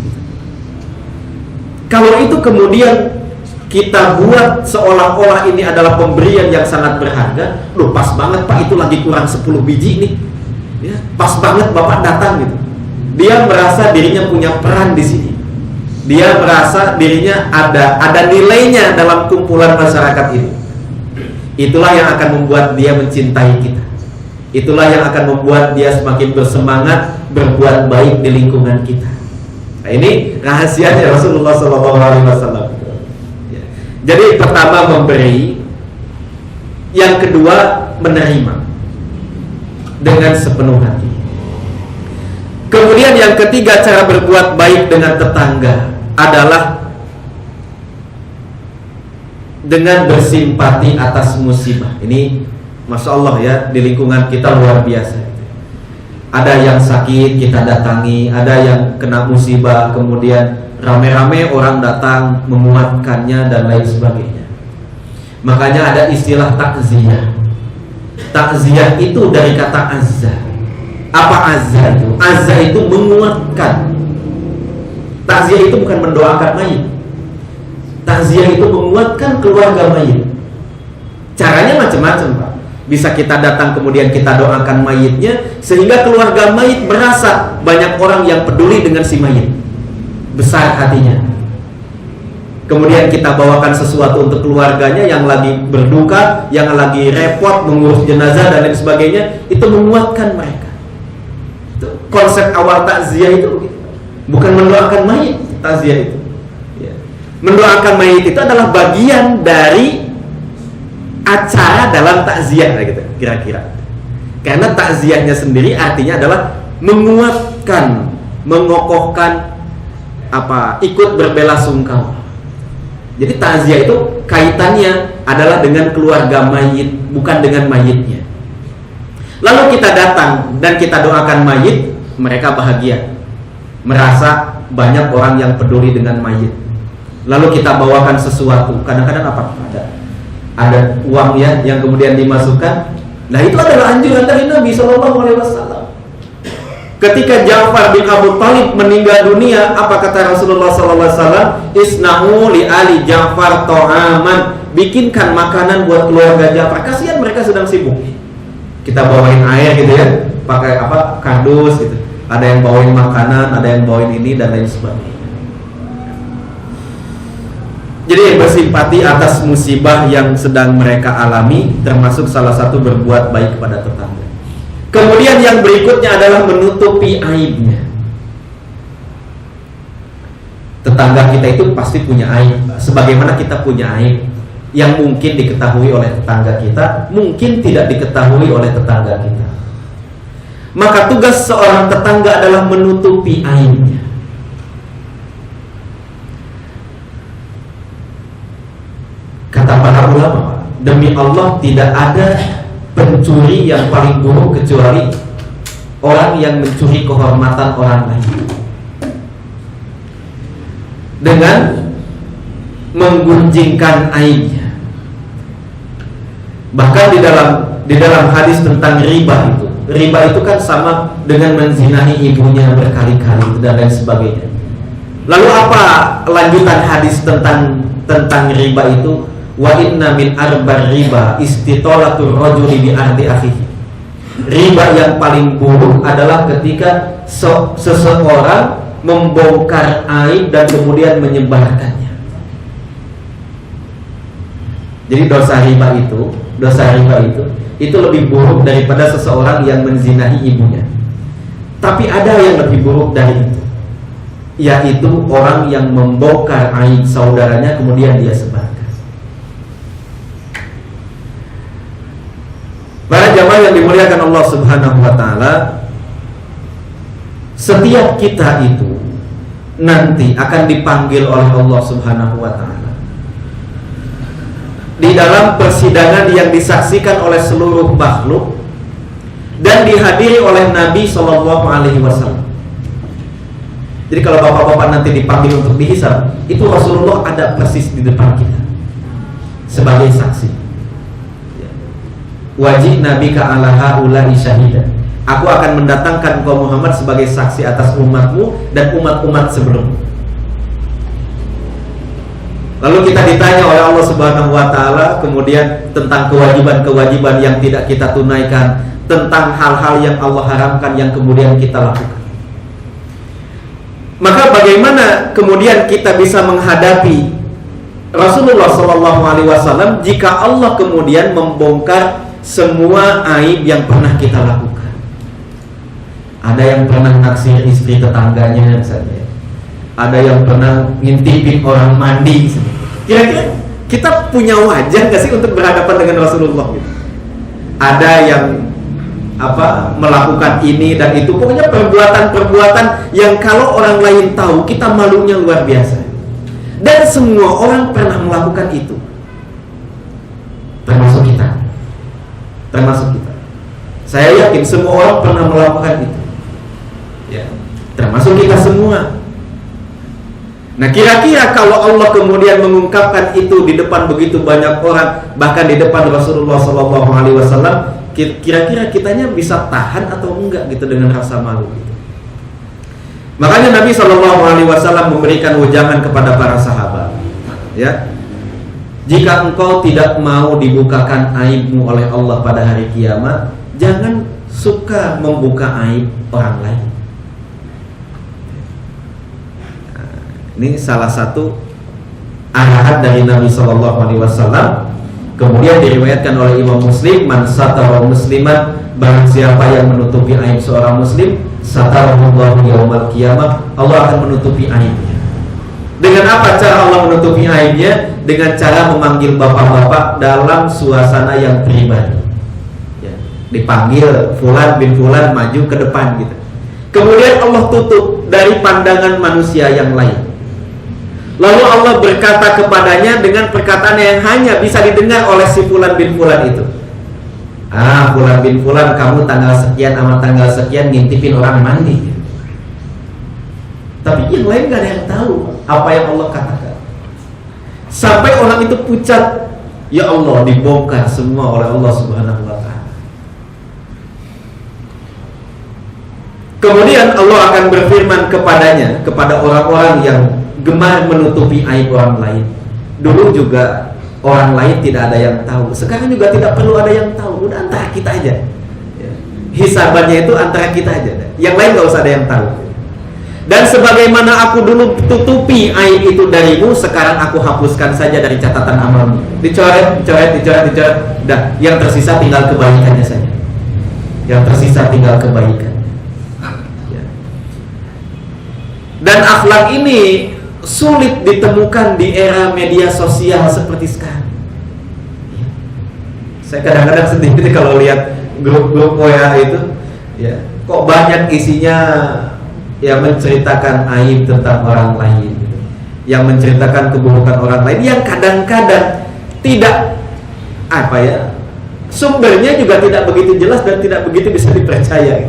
Kalau itu kemudian kita buat seolah-olah ini adalah pemberian yang sangat berharga, loh pas banget Pak, itu lagi kurang 10 biji nih, ya, pas banget Bapak datang gitu. Dia merasa dirinya punya peran di sini. Dia merasa dirinya ada nilainya dalam kumpulan masyarakat ini. Itulah yang akan membuat dia mencintai kita. Itulah yang akan membuat dia semakin bersemangat berbuat baik di lingkungan kita. Nah, ini rahasianya Rasulullah SAW. Jadi pertama memberi, yang kedua menerima dengan sepenuh hati. Kemudian yang ketiga, cara berbuat baik dengan tetangga adalah dengan bersimpati atas musibah. Ini Masya Allah ya, di lingkungan kita luar biasa. Ada yang sakit kita datangi, ada yang kena musibah, kemudian rame-rame orang datang menguatkannya dan lain sebagainya. Makanya ada istilah takziah. Takziah itu dari kata azza. Apa azza itu? Azza itu menguatkan. Takziah itu bukan mendoakan mayit. Takziah itu menguatkan keluarga mayit. Caranya macam-macam Pak. Bisa kita datang kemudian kita doakan mayitnya sehingga keluarga mayit merasa banyak orang yang peduli dengan si mayit. Besar hatinya. Kemudian kita bawakan sesuatu untuk keluarganya yang lagi berduka, yang lagi repot mengurus jenazah dan lain sebagainya, itu menguatkan mereka. Itu konsep awal takziah itu bukan mendoakan mayit, takziah itu. Ya. Mendoakan mayit itu adalah bagian dari acara dalam takziah gitu, kira-kira. Karena takziahnya sendiri artinya adalah menguatkan, mengokohkan ikut berbelasungkawa. Jadi takziah itu kaitannya adalah dengan keluarga mayit, bukan dengan mayitnya. Lalu kita datang dan kita doakan mayit, mereka bahagia, merasa banyak orang yang peduli dengan mayit. Lalu kita bawakan sesuatu, kadang-kadang ada uang ya yang kemudian dimasukkan. Nah itu adalah anjuran dari Nabi SAW. Ketika Ja'far bin Abu Thalib meninggal dunia, apa kata Rasulullah SAW? Isnahu li ali Ja'far ta'aman bikinkan makanan buat keluarga Ja'far. Kasihan mereka sedang sibuk. Kita bawain air gitu ya, pakai kardus gitu. Ada yang bawain makanan, ada yang bawain ini dan lain sebagainya. Jadi bersimpati atas musibah yang sedang mereka alami, termasuk salah satu berbuat baik kepada tetangga. Kemudian yang berikutnya adalah menutupi aibnya. Tetangga kita itu pasti punya aib, sebagaimana kita punya aib yang mungkin diketahui oleh tetangga kita, mungkin tidak diketahui oleh tetangga kita. Maka tugas seorang tetangga adalah menutupi aibnya. Kata para ulama, demi Allah tidak ada pencuri yang paling buruk kecuali orang yang mencuri kehormatan orang lain dengan menggunjingkan aibnya. Bahkan di dalam hadis tentang riba itu kan sama dengan menzinahi ibunya berkali-kali dan lain sebagainya. Lalu apa lanjutan hadis tentang riba itu? Wa inna min arbar riba istitolatul rajuli bi ardi akhihi. Riba yang paling buruk adalah ketika seseorang membongkar aib dan kemudian menyebarkannya. Jadi dosa riba itu lebih buruk daripada seseorang yang menzinahi ibunya. Tapi ada yang lebih buruk dari itu, yaitu orang yang membongkar aib saudaranya kemudian dia sebarkan. Para jamaah yang dimuliakan Allah Subhanahu wa taala, setiap kita itu nanti akan dipanggil oleh Allah Subhanahu wa taala di dalam persidangan yang disaksikan oleh seluruh makhluk dan dihadiri oleh Nabi Shallallahu alaihi wasallam. Jadi kalau bapak-bapak nanti dipanggil untuk dihisab, itu Rasulullah ada persis di depan kita sebagai saksi. Wajib Nabi ka'ala ha'ula'i syahida. Aku akan mendatangkan engkau Muhammad sebagai saksi atas umatmu dan umat-umat sebelummu. Lalu kita ditanya oleh Allah Subhanahu wa taala kemudian tentang kewajiban-kewajiban yang tidak kita tunaikan, tentang hal-hal yang Allah haramkan yang kemudian kita lakukan. Maka bagaimana kemudian kita bisa menghadapi Rasulullah SAW jika Allah kemudian membongkar semua aib yang pernah kita lakukan? Ada yang pernah naksir istri tetangganya misalnya, ada yang pernah ngintipin orang mandi. Kira-kira kita punya wajah gak sih untuk berhadapan dengan Rasulullah? Ada yang melakukan ini dan itu, pokoknya perbuatan-perbuatan yang kalau orang lain tahu kita malunya luar biasa. Dan semua orang pernah melakukan itu, termasuk kita. Saya yakin semua orang pernah melakukan itu, ya, termasuk kita semua. Nah, kira-kira kalau Allah kemudian mengungkapkan itu di depan begitu banyak orang, bahkan di depan Rasulullah SAW, kira-kira kitanya bisa tahan atau enggak gitu dengan rasa malu gitu. Makanya Nabi SAW memberikan wejangan kepada para sahabat, ya, jika engkau tidak mau dibukakan aibmu oleh Allah pada hari kiamat, jangan suka membuka aib orang lain. Nah, ini salah satu arahan dari Nabi SAW. Kemudian diriwayatkan oleh Imam Muslim, man satara musliman, barang siapa yang menutupi aib seorang muslim, satarahullahu yaumal qiyamah, Allah akan menutupi aibnya. Dengan apa cara Allah menutupi aibnya? Dengan cara memanggil bapak-bapak dalam suasana yang pribadi, ya, dipanggil Fulan bin Fulan maju ke depan gitu. Kemudian Allah tutup dari pandangan manusia yang lain. Lalu Allah berkata kepadanya dengan perkataan yang hanya bisa didengar oleh si Fulan bin Fulan itu. Fulan bin Fulan, kamu tanggal sekian sama tanggal sekian ngintipin orang mandi. Tapi yang lain gak ada yang tahu apa yang Allah katakan. Sampai orang itu pucat, ya Allah, dibongkar semua oleh Allah Subhanahu wa ta'ala. Kemudian Allah akan berfirman kepadanya, kepada orang-orang yang gemar menutupi aib orang lain. Dulu juga orang lain tidak ada yang tahu. Sekarang juga tidak perlu ada yang tahu, udah antara kita aja. Ya. Hisabannya itu antara kita aja. Yang lain nggak usah ada yang tahu. Dan sebagaimana aku dulu tutupi aib itu darimu, sekarang aku hapuskan saja dari catatan amalmu. Dicoret. Dah, yang tersisa tinggal kebaikannya saja. Yang tersisa tinggal kebaikan. Ya. Dan akhlak ini sulit ditemukan di era media sosial seperti sekarang. Ya. Saya kadang-kadang sendiri kalau lihat grup-grup WA itu, ya, kok banyak isinya yang menceritakan aib tentang orang lain, yang menceritakan keburukan orang lain, yang kadang-kadang tidak sumbernya juga tidak begitu jelas dan tidak begitu bisa dipercaya.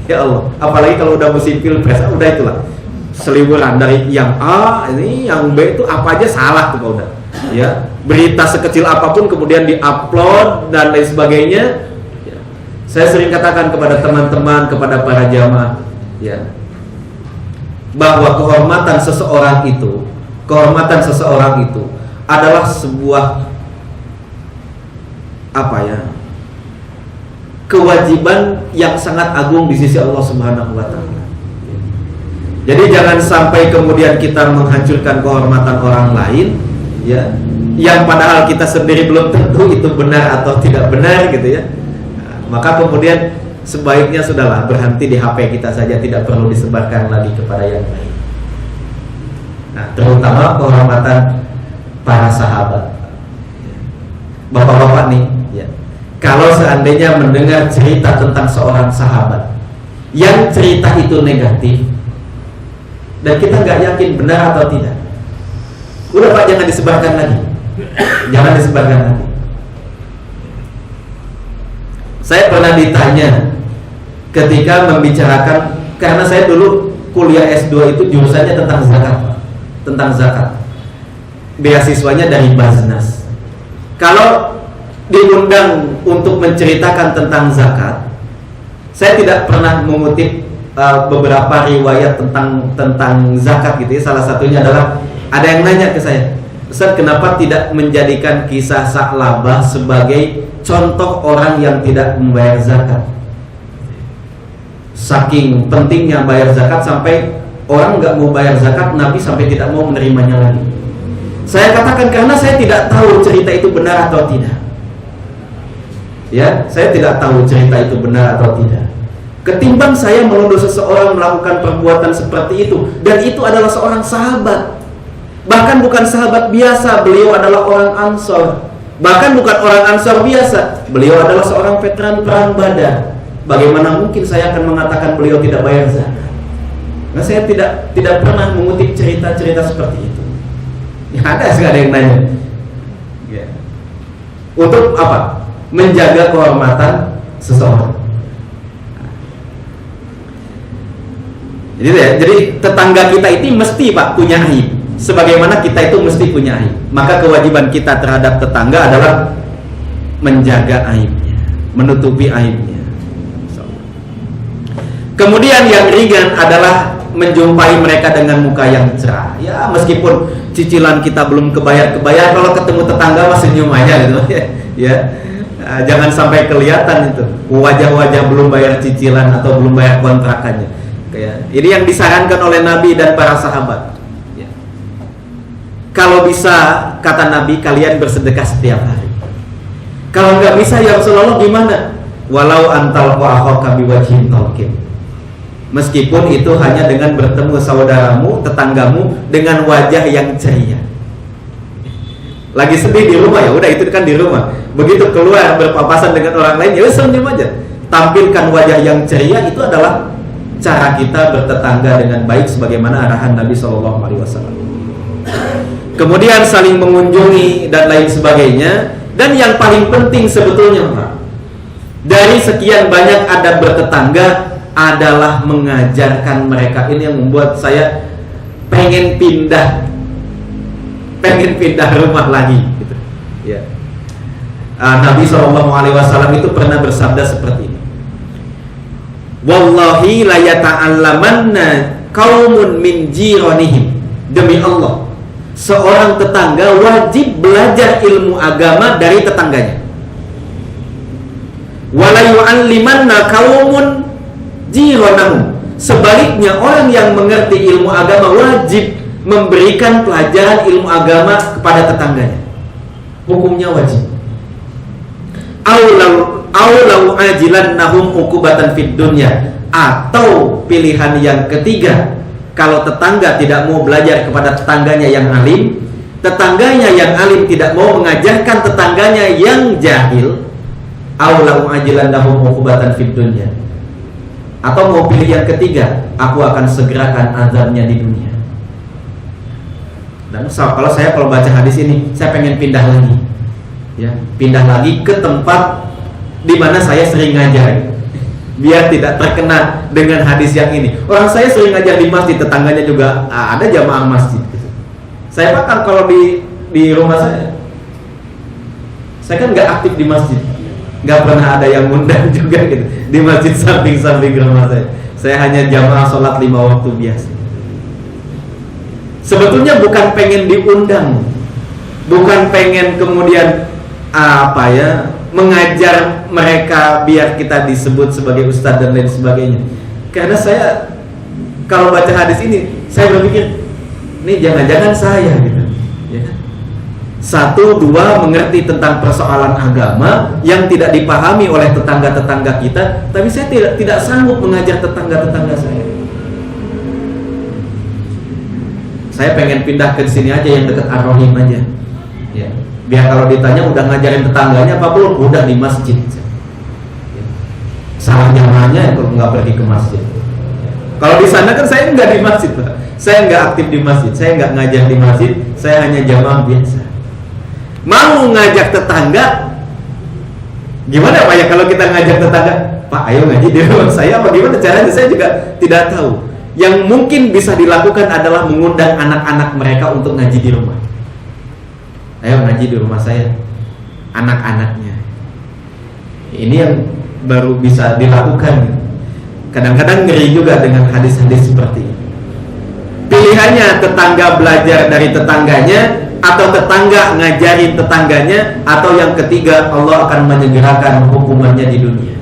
Ya Allah, apalagi kalau udah musim pilpres, udah itulah seliburan dari yang A ini, yang B itu apa aja salah tuh kalau udah. Ya, berita sekecil apapun kemudian diupload dan lain sebagainya. Ya. Saya sering katakan kepada teman-teman, kepada para jamaah, ya, bahwa kehormatan seseorang itu adalah sebuah kewajiban yang sangat agung di sisi Allah Subhanahu wa taala. Jadi jangan sampai kemudian kita menghancurkan kehormatan orang lain, ya, yang padahal kita sendiri belum tentu itu benar atau tidak benar gitu ya. Maka kemudian sebaiknya sudahlah berhenti di HP kita saja, tidak perlu disebarkan lagi kepada yang lain. Nah, terutama kehormatan para sahabat. Bapak-bapak nih, ya, kalau seandainya mendengar cerita tentang seorang sahabat yang cerita itu negatif dan kita nggak yakin benar atau tidak, udah Pak, jangan disebarkan lagi, jangan disebarkan lagi. Saya pernah ditanya ketika membicarakan, karena saya dulu kuliah S2 itu jurusannya tentang zakat, tentang zakat. Beasiswanya dari Baznas. Kalau diundang untuk menceritakan tentang zakat, saya tidak pernah mengutip beberapa riwayat tentang zakat gitu ya. Salah satunya adalah ada yang nanya ke saya, Ustaz, kenapa tidak menjadikan kisah Sa'labah sebagai contoh orang yang tidak membayar zakat? Saking pentingnya bayar zakat sampai orang nggak mau bayar zakat, Nabi sampai tidak mau menerimanya lagi. Saya katakan karena saya tidak tahu cerita itu benar atau tidak. Ya, saya tidak tahu cerita itu benar atau tidak. Ketimbang saya menuduh seseorang melakukan perbuatan seperti itu, dan itu adalah seorang sahabat. Bahkan bukan sahabat biasa, beliau adalah orang Ansor. Bahkan bukan orang Ansor biasa, beliau adalah seorang veteran perang Badar. Bagaimana mungkin saya akan mengatakan beliau tidak bayar zakat? Nah, saya tidak pernah mengutip cerita-cerita seperti itu. Ya, ada yang nanya. Ya. Untuk apa? Menjaga kehormatan seseorang. Jadi tetangga kita itu mesti Pak punya aib. Sebagaimana kita itu mesti punya aib. Maka kewajiban kita terhadap tetangga adalah menjaga aibnya, menutupi aibnya. Kemudian yang ringan adalah menjumpai mereka dengan muka yang cerah. Ya, meskipun cicilan kita belum kebayar, kalau ketemu tetangga masih senyum aja gitu. Ya. Jangan sampai kelihatan itu wajah-wajah belum bayar cicilan atau belum bayar kontrakannya. Ini yang disarankan oleh Nabi dan para sahabat. Ya. Kalau bisa, kata Nabi, kalian bersedekah setiap hari. Kalau nggak bisa, ya Rasulullah, gimana? Walau antal wa'akhaka biwajhin talqin. Meskipun itu hanya dengan bertemu saudaramu, tetanggamu dengan wajah yang ceria. Lagi sedih di rumah, ya udah itu kan di rumah. Begitu keluar berpapasan dengan orang lain, ya senyum aja. Tampilkan wajah yang ceria, itu adalah cara kita bertetangga dengan baik sebagaimana arahan Nabi SAW. Kemudian saling mengunjungi dan lain sebagainya. Dan yang paling penting sebetulnya Pak, dari sekian banyak adab bertetangga adalah mengajarkan mereka. Ini yang membuat saya pengen pindah rumah lagi gitu. Ya. Nabi SAW itu pernah bersabda seperti ini. Wallahi la yata'allamanna qaumun min jiranihim. Demi Allah, seorang tetangga wajib belajar ilmu agama dari tetangganya. Wala yu'allimanna qaumun jiranahum. Sebaliknya, orang yang mengerti ilmu agama wajib memberikan pelajaran ilmu agama kepada tetangganya. Hukumnya wajib. Aulau ajilannahum uqubatan fid dunya. Atau pilihan yang ketiga, kalau tetangga tidak mau belajar kepada tetangganya yang alim, tetangganya yang alim tidak mau mengajarkan tetangganya yang jahil, aulau ajilannahum uqubatan fid dunya. Atau mau pilih yang ketiga, aku akan segerakan azabnya di dunia. Dan kalau baca hadis ini, saya pengen pindah lagi, ya, pindah lagi ke tempat di mana saya sering ngajar, biar tidak terkena dengan hadis yang ini. Orang saya sering ngajar di masjid, tetangganya juga ada jamaah masjid. Saya bahkan kalau di rumah saya kan nggak aktif di masjid, nggak pernah ada yang ngundang juga gitu di masjid samping-samping rumah saya. Saya hanya jamaah sholat 5 waktu biasa. Sebetulnya bukan pengen diundang, bukan pengen kemudian mengajar mereka biar kita disebut sebagai ustadz dan lain sebagainya. Karena saya kalau baca hadis ini, saya berpikir, ini jangan-jangan saya gitu, ya. 1, 2 mengerti tentang persoalan agama yang tidak dipahami oleh tetangga-tetangga kita, tapi saya tidak sanggup mengajar tetangga-tetangga saya. Saya pengen pindah ke sini aja yang dekat Ar-Rahim aja, ya. Biar kalau ditanya udah ngajarin tetangganya apa belum, udah di masjid. Ya. Salah jamaahnya kalau nggak pergi ke masjid. Ya. Kalau di sana kan saya nggak di masjid, Pak. Saya nggak aktif di masjid, saya nggak ngajar di masjid, saya hanya jamaah biasa. Mau ngajak tetangga, gimana Pak ya kalau kita ngajak tetangga, Pak ayo ngaji di rumah saya, apa gimana caranya, saya juga tidak tahu. Yang mungkin bisa dilakukan adalah mengundang anak-anak mereka untuk ngaji di rumah. Ayo ngaji di rumah saya, anak-anaknya. Ini yang baru bisa dilakukan. Kadang-kadang ngeri juga dengan hadis-hadis seperti ini. Pilihannya tetangga belajar dari tetangganya, atau tetangga ngajarin tetangganya, atau yang ketiga Allah akan menyegerakan hukumannya di dunia.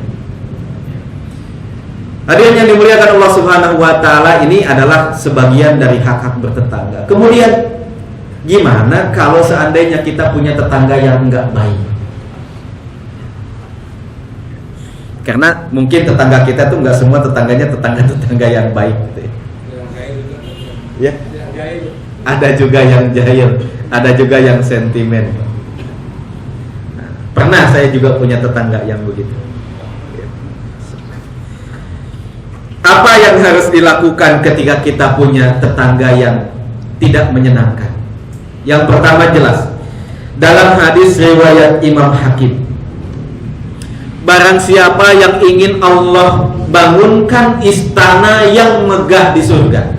Hadirin yang dimuliakan Allah Subhanahu wa taala, ini adalah sebagian dari hak-hak bertetangga. Kemudian gimana kalau seandainya kita punya tetangga yang enggak baik? Karena mungkin tetangga kita tuh enggak semua tetangganya tetangga yang baik gitu ya. Ada juga yang jahil, ada juga yang sentimen. Pernah saya juga punya tetangga yang begitu. Apa yang harus dilakukan ketika kita punya tetangga yang tidak menyenangkan? Yang pertama jelas, dalam hadis riwayat Imam Hakim, barang siapa yang ingin Allah bangunkan istana yang megah di surga,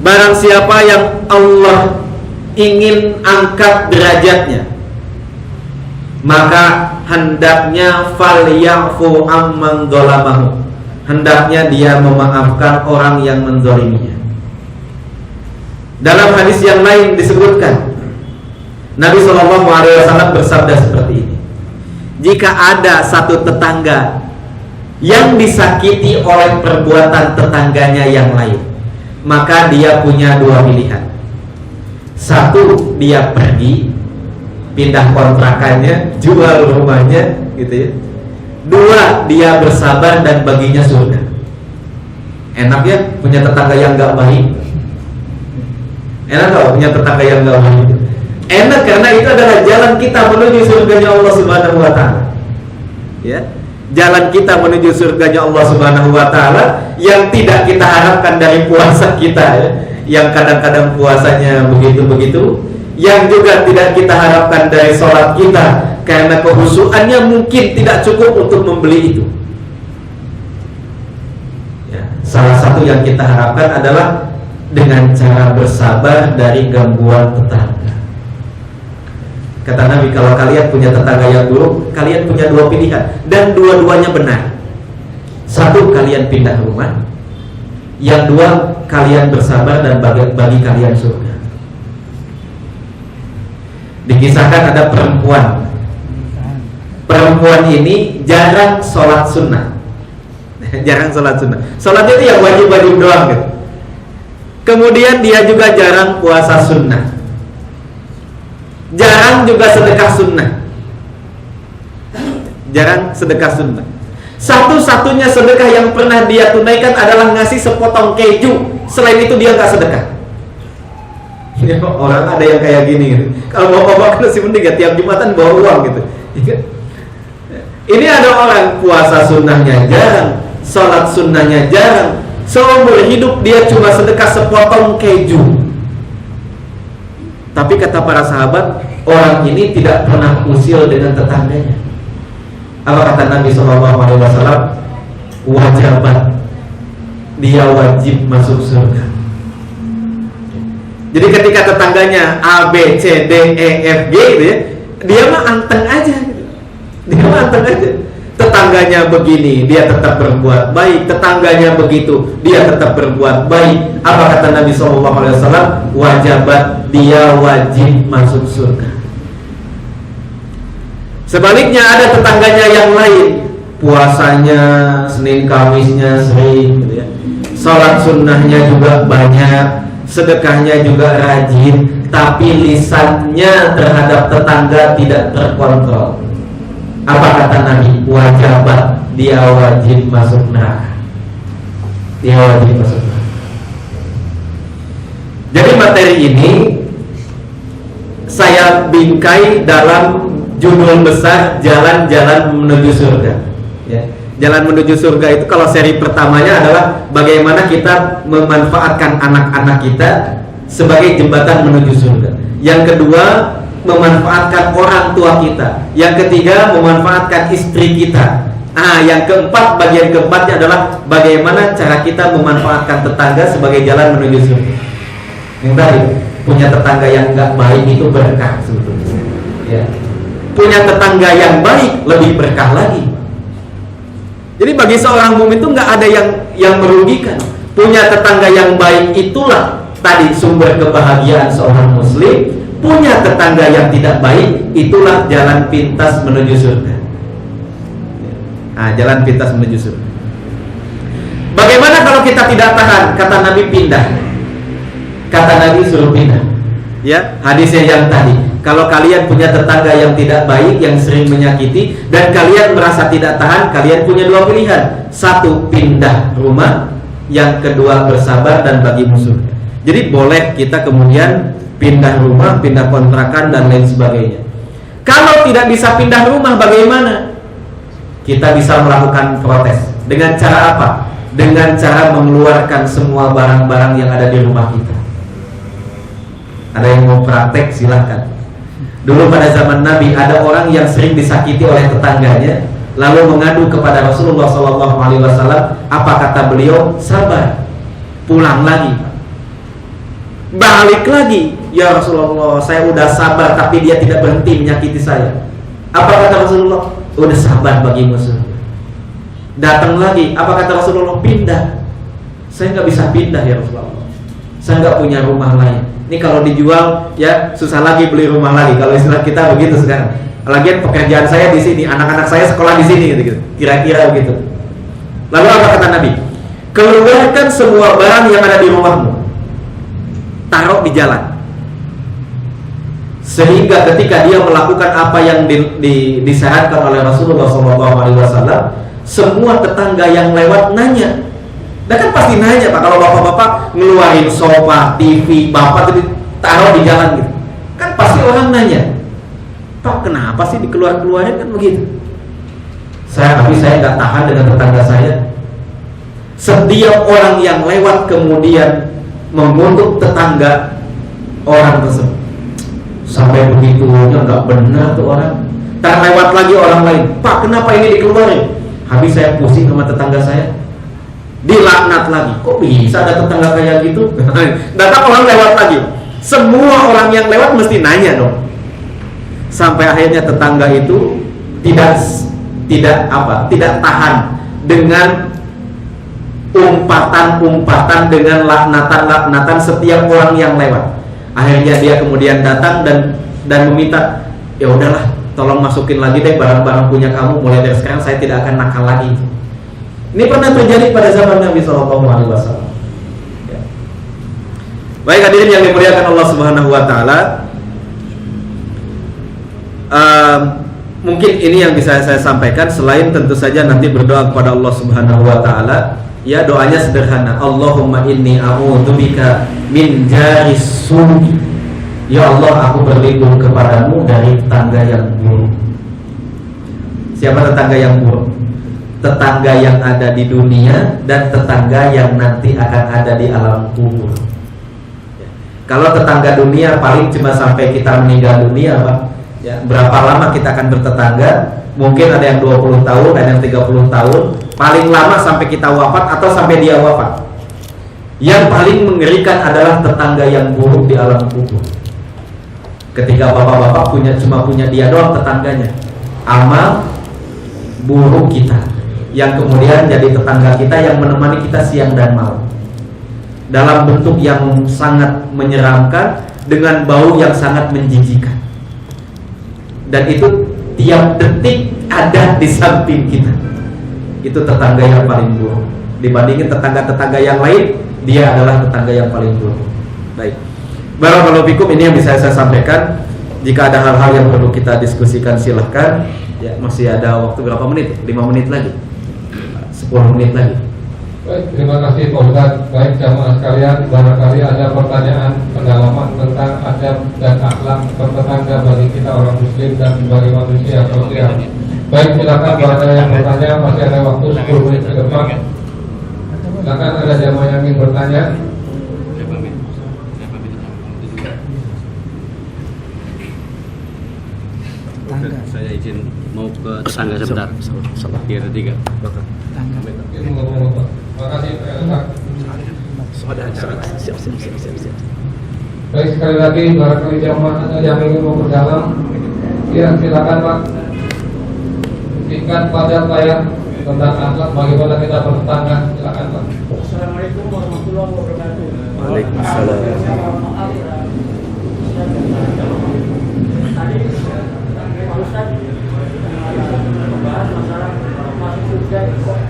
barang siapa yang Allah ingin angkat derajatnya, maka hendaknya falyafu amman dzalamahu, hendaknya dia memaafkan orang yang menzaliminya. Dalam hadis yang lain disebutkan, Nabi SAW bersabda seperti ini: jika ada satu tetangga yang disakiti oleh perbuatan tetangganya yang lain, maka dia punya 2 pilihan. 1, dia pergi, pindah kontrakannya, jual rumahnya, gitu ya. 2, dia bersabar dan baginya surga. Enak ya punya tetangga yang gak baik? Enak gak punya tetangga yang gak baik? Enak karena itu adalah jalan kita menuju surganya Allah Subhanahu wa taala. Ya. Jalan kita menuju surganya Allah Subhanahu wa taala yang tidak kita harapkan dari puasa kita ya. Yang kadang-kadang puasanya begitu-begitu, yang juga tidak kita harapkan dari sholat kita karena kehusuannya mungkin tidak cukup untuk membeli itu ya. Salah satu yang kita harapkan adalah dengan cara bersabar dari gangguan tetangga. Kata Nabi, kalau kalian punya tetangga yang buruk, kalian punya 2 pilihan, dan dua-duanya benar. 1, kalian pindah rumah. Yang 2, kalian bersabar dan bagi kalian surga. Dikisahkan ada perempuan. Perempuan ini jarang sholat sunnah. Jarang sholat sunnah. Sholatnya itu yang wajib-wajib doang gitu. Kemudian dia juga jarang puasa sunnah. Jarang juga sedekah sunnah. Jarang sedekah sunnah. Satu-satunya sedekah yang pernah dia tunaikan adalah ngasih sepotong keju. Selain itu dia nggak sedekah. Ini orang ada yang kayak gini gitu. Kalau mau bawa ke nasi mending ya tiap Jumatan bawa uang gitu. Ini ada orang puasa sunnahnya jarang, sholat sunnahnya jarang. Seumur hidup dia cuma sedekah sepotong keju. Tapi kata para sahabat, orang ini tidak pernah usil dengan tetangganya. Apa kata Nabi SAW? Wajabat, dia wajib masuk surga. Jadi ketika tetangganya A, B, C, D, E, F, G gitu ya, dia mah anteng aja gitu. Dia mah anteng aja. Tetangganya begini, dia tetap berbuat baik. Tetangganya begitu, dia tetap berbuat baik. Apa kata Nabi SAW? Wajabat, dia wajib masuk surga. Sebaliknya ada tetangganya yang lain, puasanya Senin Kamisnya sering gitu ya. Sholat sunnahnya juga banyak, sedekahnya juga rajin, tapi lisannya terhadap tetangga tidak terkontrol. Apa kata Nabi? Wajabat, dia wajib masuk neraka. Dia wajib masuk neraka. Jadi materi ini saya bingkai dalam judul besar Jalan-Jalan Menuju Surga ya. Jalan Menuju Surga itu kalau seri pertamanya adalah bagaimana kita memanfaatkan anak-anak kita sebagai jembatan menuju surga. Yang kedua, memanfaatkan orang tua kita. Yang ketiga, memanfaatkan istri kita. Yang keempat, bagian keempatnya adalah bagaimana cara kita memanfaatkan tetangga sebagai jalan menuju surga. Yang tadi, punya tetangga yang nggak baik itu berkah sebetulnya ya. Punya tetangga yang baik lebih berkah lagi. Jadi bagi seorang mukmin itu nggak ada yang merugikan. Punya tetangga yang baik itulah tadi sumber kebahagiaan seorang muslim. Punya tetangga yang tidak baik itulah jalan pintas menuju surga. Jalan pintas menuju surga. Bagaimana kalau kita tidak tahan? Kata Nabi pindah. Kata Nabi suruh pindah. Ya, hadisnya yang tadi. Kalau kalian punya tetangga yang tidak baik, yang sering menyakiti, dan kalian merasa tidak tahan, kalian punya dua pilihan. Satu, pindah rumah. Yang kedua, bersabar dan bagi musuh. Jadi boleh kita kemudian pindah rumah, pindah kontrakan, dan lain sebagainya. Kalau tidak bisa pindah rumah, bagaimana? Kita bisa melakukan protes. Dengan cara apa? Dengan cara mengeluarkan semua barang-barang yang ada di rumah kita. Ada yang mau praktek silahkan. Dulu pada zaman Nabi ada orang yang sering disakiti oleh tetangganya, lalu mengadu kepada Rasulullah SAW. Apa kata beliau? Sabar, pulang lagi, balik lagi. Ya Rasulullah, saya udah sabar tapi dia tidak berhenti menyakiti saya. Apa kata Rasulullah? Udah sabar bagi musuh. Datang lagi. Apa kata Rasulullah? Pindah. Saya nggak bisa pindah ya Rasulullah. Saya nggak punya rumah lain. Ini kalau dijual ya susah lagi beli rumah lagi. Kalau istilah kita begitu sekarang. Lagian pekerjaan saya di sini, anak-anak saya sekolah di sini gitu. Kira-kira begitu. Lalu apa kata Nabi? Keluarkan semua barang yang ada di rumahmu, taruh di jalan. Sehingga ketika dia melakukan apa yang disyaratkan oleh Rasulullah SAW, semua tetangga yang lewat nanya. Nah kan pasti nanya Pak, kalau bapak-bapak ngeluarin sofa, TV, bapak itu taruh di jalan gitu, kan pasti orang nanya, Pak kenapa sih dikeluarin kan begitu? Tapi saya nggak tahan dengan tetangga saya. Setiap orang yang lewat kemudian mengutuk tetangga orang tersebut, sampai begitunya nggak benar tuh orang. Tak lewat lagi orang lain, Pak kenapa ini dikeluarin? Habis saya pusing sama tetangga saya, dilaknat lagi. Kok bisa ada tetangga kayak gitu? Datang orang lewat lagi. Semua orang yang lewat mesti nanya dong. Sampai akhirnya tetangga itu tidak tahan dengan umpatan-umpatan, dengan laknatan-laknatan setiap orang yang lewat. Akhirnya dia kemudian datang dan dan meminta, ya udahlah, tolong masukin lagi deh barang-barang punya kamu, mulai dari sekarang saya tidak akan nakal lagi. Ini pernah terjadi pada zaman Nabi SAW. Ya. Baik hadirin yang dimuliakan Allah Subhanahu Wa Taala, mungkin ini yang bisa saya sampaikan. Selain tentu saja nanti berdoa kepada Allah Subhanahu Wa Taala. Ya, doanya sederhana. Allahumma inni a'udzubika min jaris su'i. Ya Allah, aku berlindung kepadamu dari tetangga yang buruk. Siapa tetangga yang buruk? Tetangga yang ada di dunia dan tetangga yang nanti akan ada di alam kubur. Kalau tetangga dunia paling cuma sampai kita meninggal dunia, Pak. Ya, berapa lama kita akan bertetangga? Mungkin ada yang 20 tahun, ada yang 30 tahun. Paling lama sampai kita wafat atau sampai dia wafat. Yang paling mengerikan adalah tetangga yang buruk di alam kubur. Ketika bapak-bapak cuma punya dia doang tetangganya, amal buruk kita, yang kemudian jadi tetangga kita yang menemani kita siang dan malam, dalam bentuk yang sangat menyeramkan, dengan bau yang sangat menjijikan. Dan itu tiap detik ada di samping kita. Itu tetangga yang paling buruk. Dibandingin tetangga-tetangga yang lain, dia adalah tetangga yang paling buruk. Baik, barakallahu fikum, ini yang bisa saya sampaikan. Jika ada hal-hal yang perlu kita diskusikan silahkan. Ya, masih ada waktu berapa menit? 5 menit lagi, 10 menit lagi. Baik, terima kasih Pak Ustadz. Baik jamaah sekalian, barangkali ada pertanyaan pendalaman tentang adab dan akhlak bertetangga bagi kita orang muslim dan sebagai manusia sosial. Baik, silakan kalau ada yang bertanya, masih ada waktu 10 menit ke depan. Silakan, ada jamaah yang ingin bertanya. Saya izin mau ke tetangga sebentar. Dia ada 3. Terima kasih Pak Ustadz. Siap. Baik, sekali lagi barangkali jamaah ada yang ingin memperdalam, ya silakan Pak. Singkat padat ya tentang akhlak bagaimana kita bertetangga, silakan Pak. Assalamualaikum warahmatullahi wabarakatuh. Waalaikumsalam. Tadi Pak Ustadz membahas masalah masuk surga kok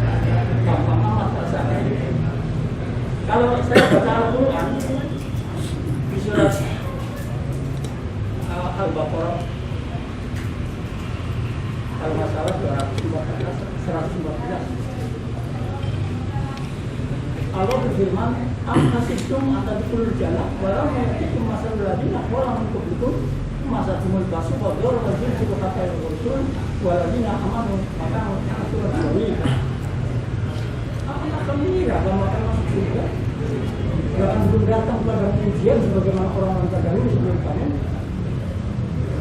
gampang amat rasanya. Kalau saya baca Al-Quran di surat Al-Baqarah, kalau nggak salah 114, Allah berfirman, "Am-hasibtum an tadkhulul jannah wa lam ya'tikum mathalul ladzina khalu min qablikum masatumul basu wa darul jinni wa qatal rusul wa ladzina amanu maka atur diri." Apa akan mengira bahwa akan masuk surga? Jangan belum datang pada ujian sebagaimana orang-orang terdahulu sebelum kamu.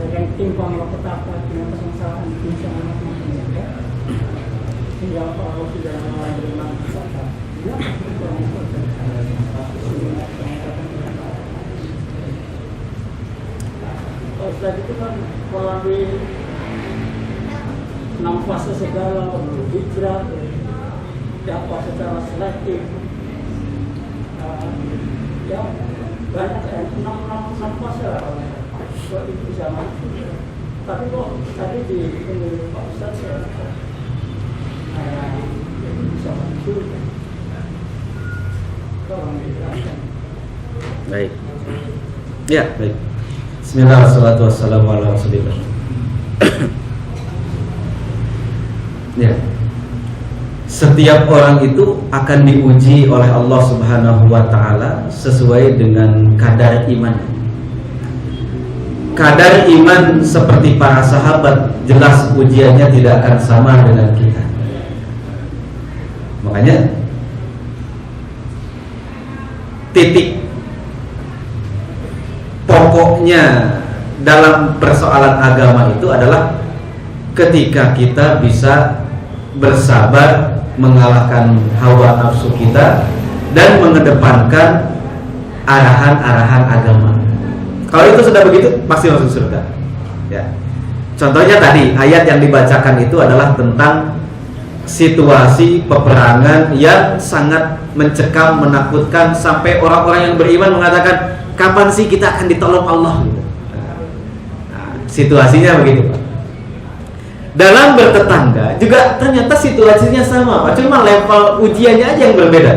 Yang timpa malapetaka dengan kesengsaraan di dunia macam-macam ya. Hingga Allah sudah menerima kita. Ya, Ustaz itu kan melalui 6 fase segala hijrah, dakwah secara selektif, ya banyak 6 fase lah buat itu bisa maju. Tapi kok tadi di Pak Ustaz bisa maju. Baik. Ya, baik. Bismillahirrahmanirrahim. Ya. Setiap orang itu akan diuji oleh Allah Subhanahu wa taala sesuai dengan kadar iman. Kadar iman seperti para sahabat, jelas ujiannya tidak akan sama dengan kita. Makanya titik pokoknya dalam persoalan agama itu adalah ketika kita bisa bersabar mengalahkan hawa nafsu kita dan mengedepankan arahan-arahan agama. Kalau itu sudah begitu pasti masuk surga. Ya. Contohnya tadi ayat yang dibacakan itu adalah tentang situasi peperangan yang sangat mencekam, menakutkan, sampai orang-orang yang beriman mengatakan, kapan sih kita akan ditolong Allah? situasinya begitu Pak. Dalam bertetangga juga ternyata situasinya sama Pak, cuma level ujiannya aja yang berbeda.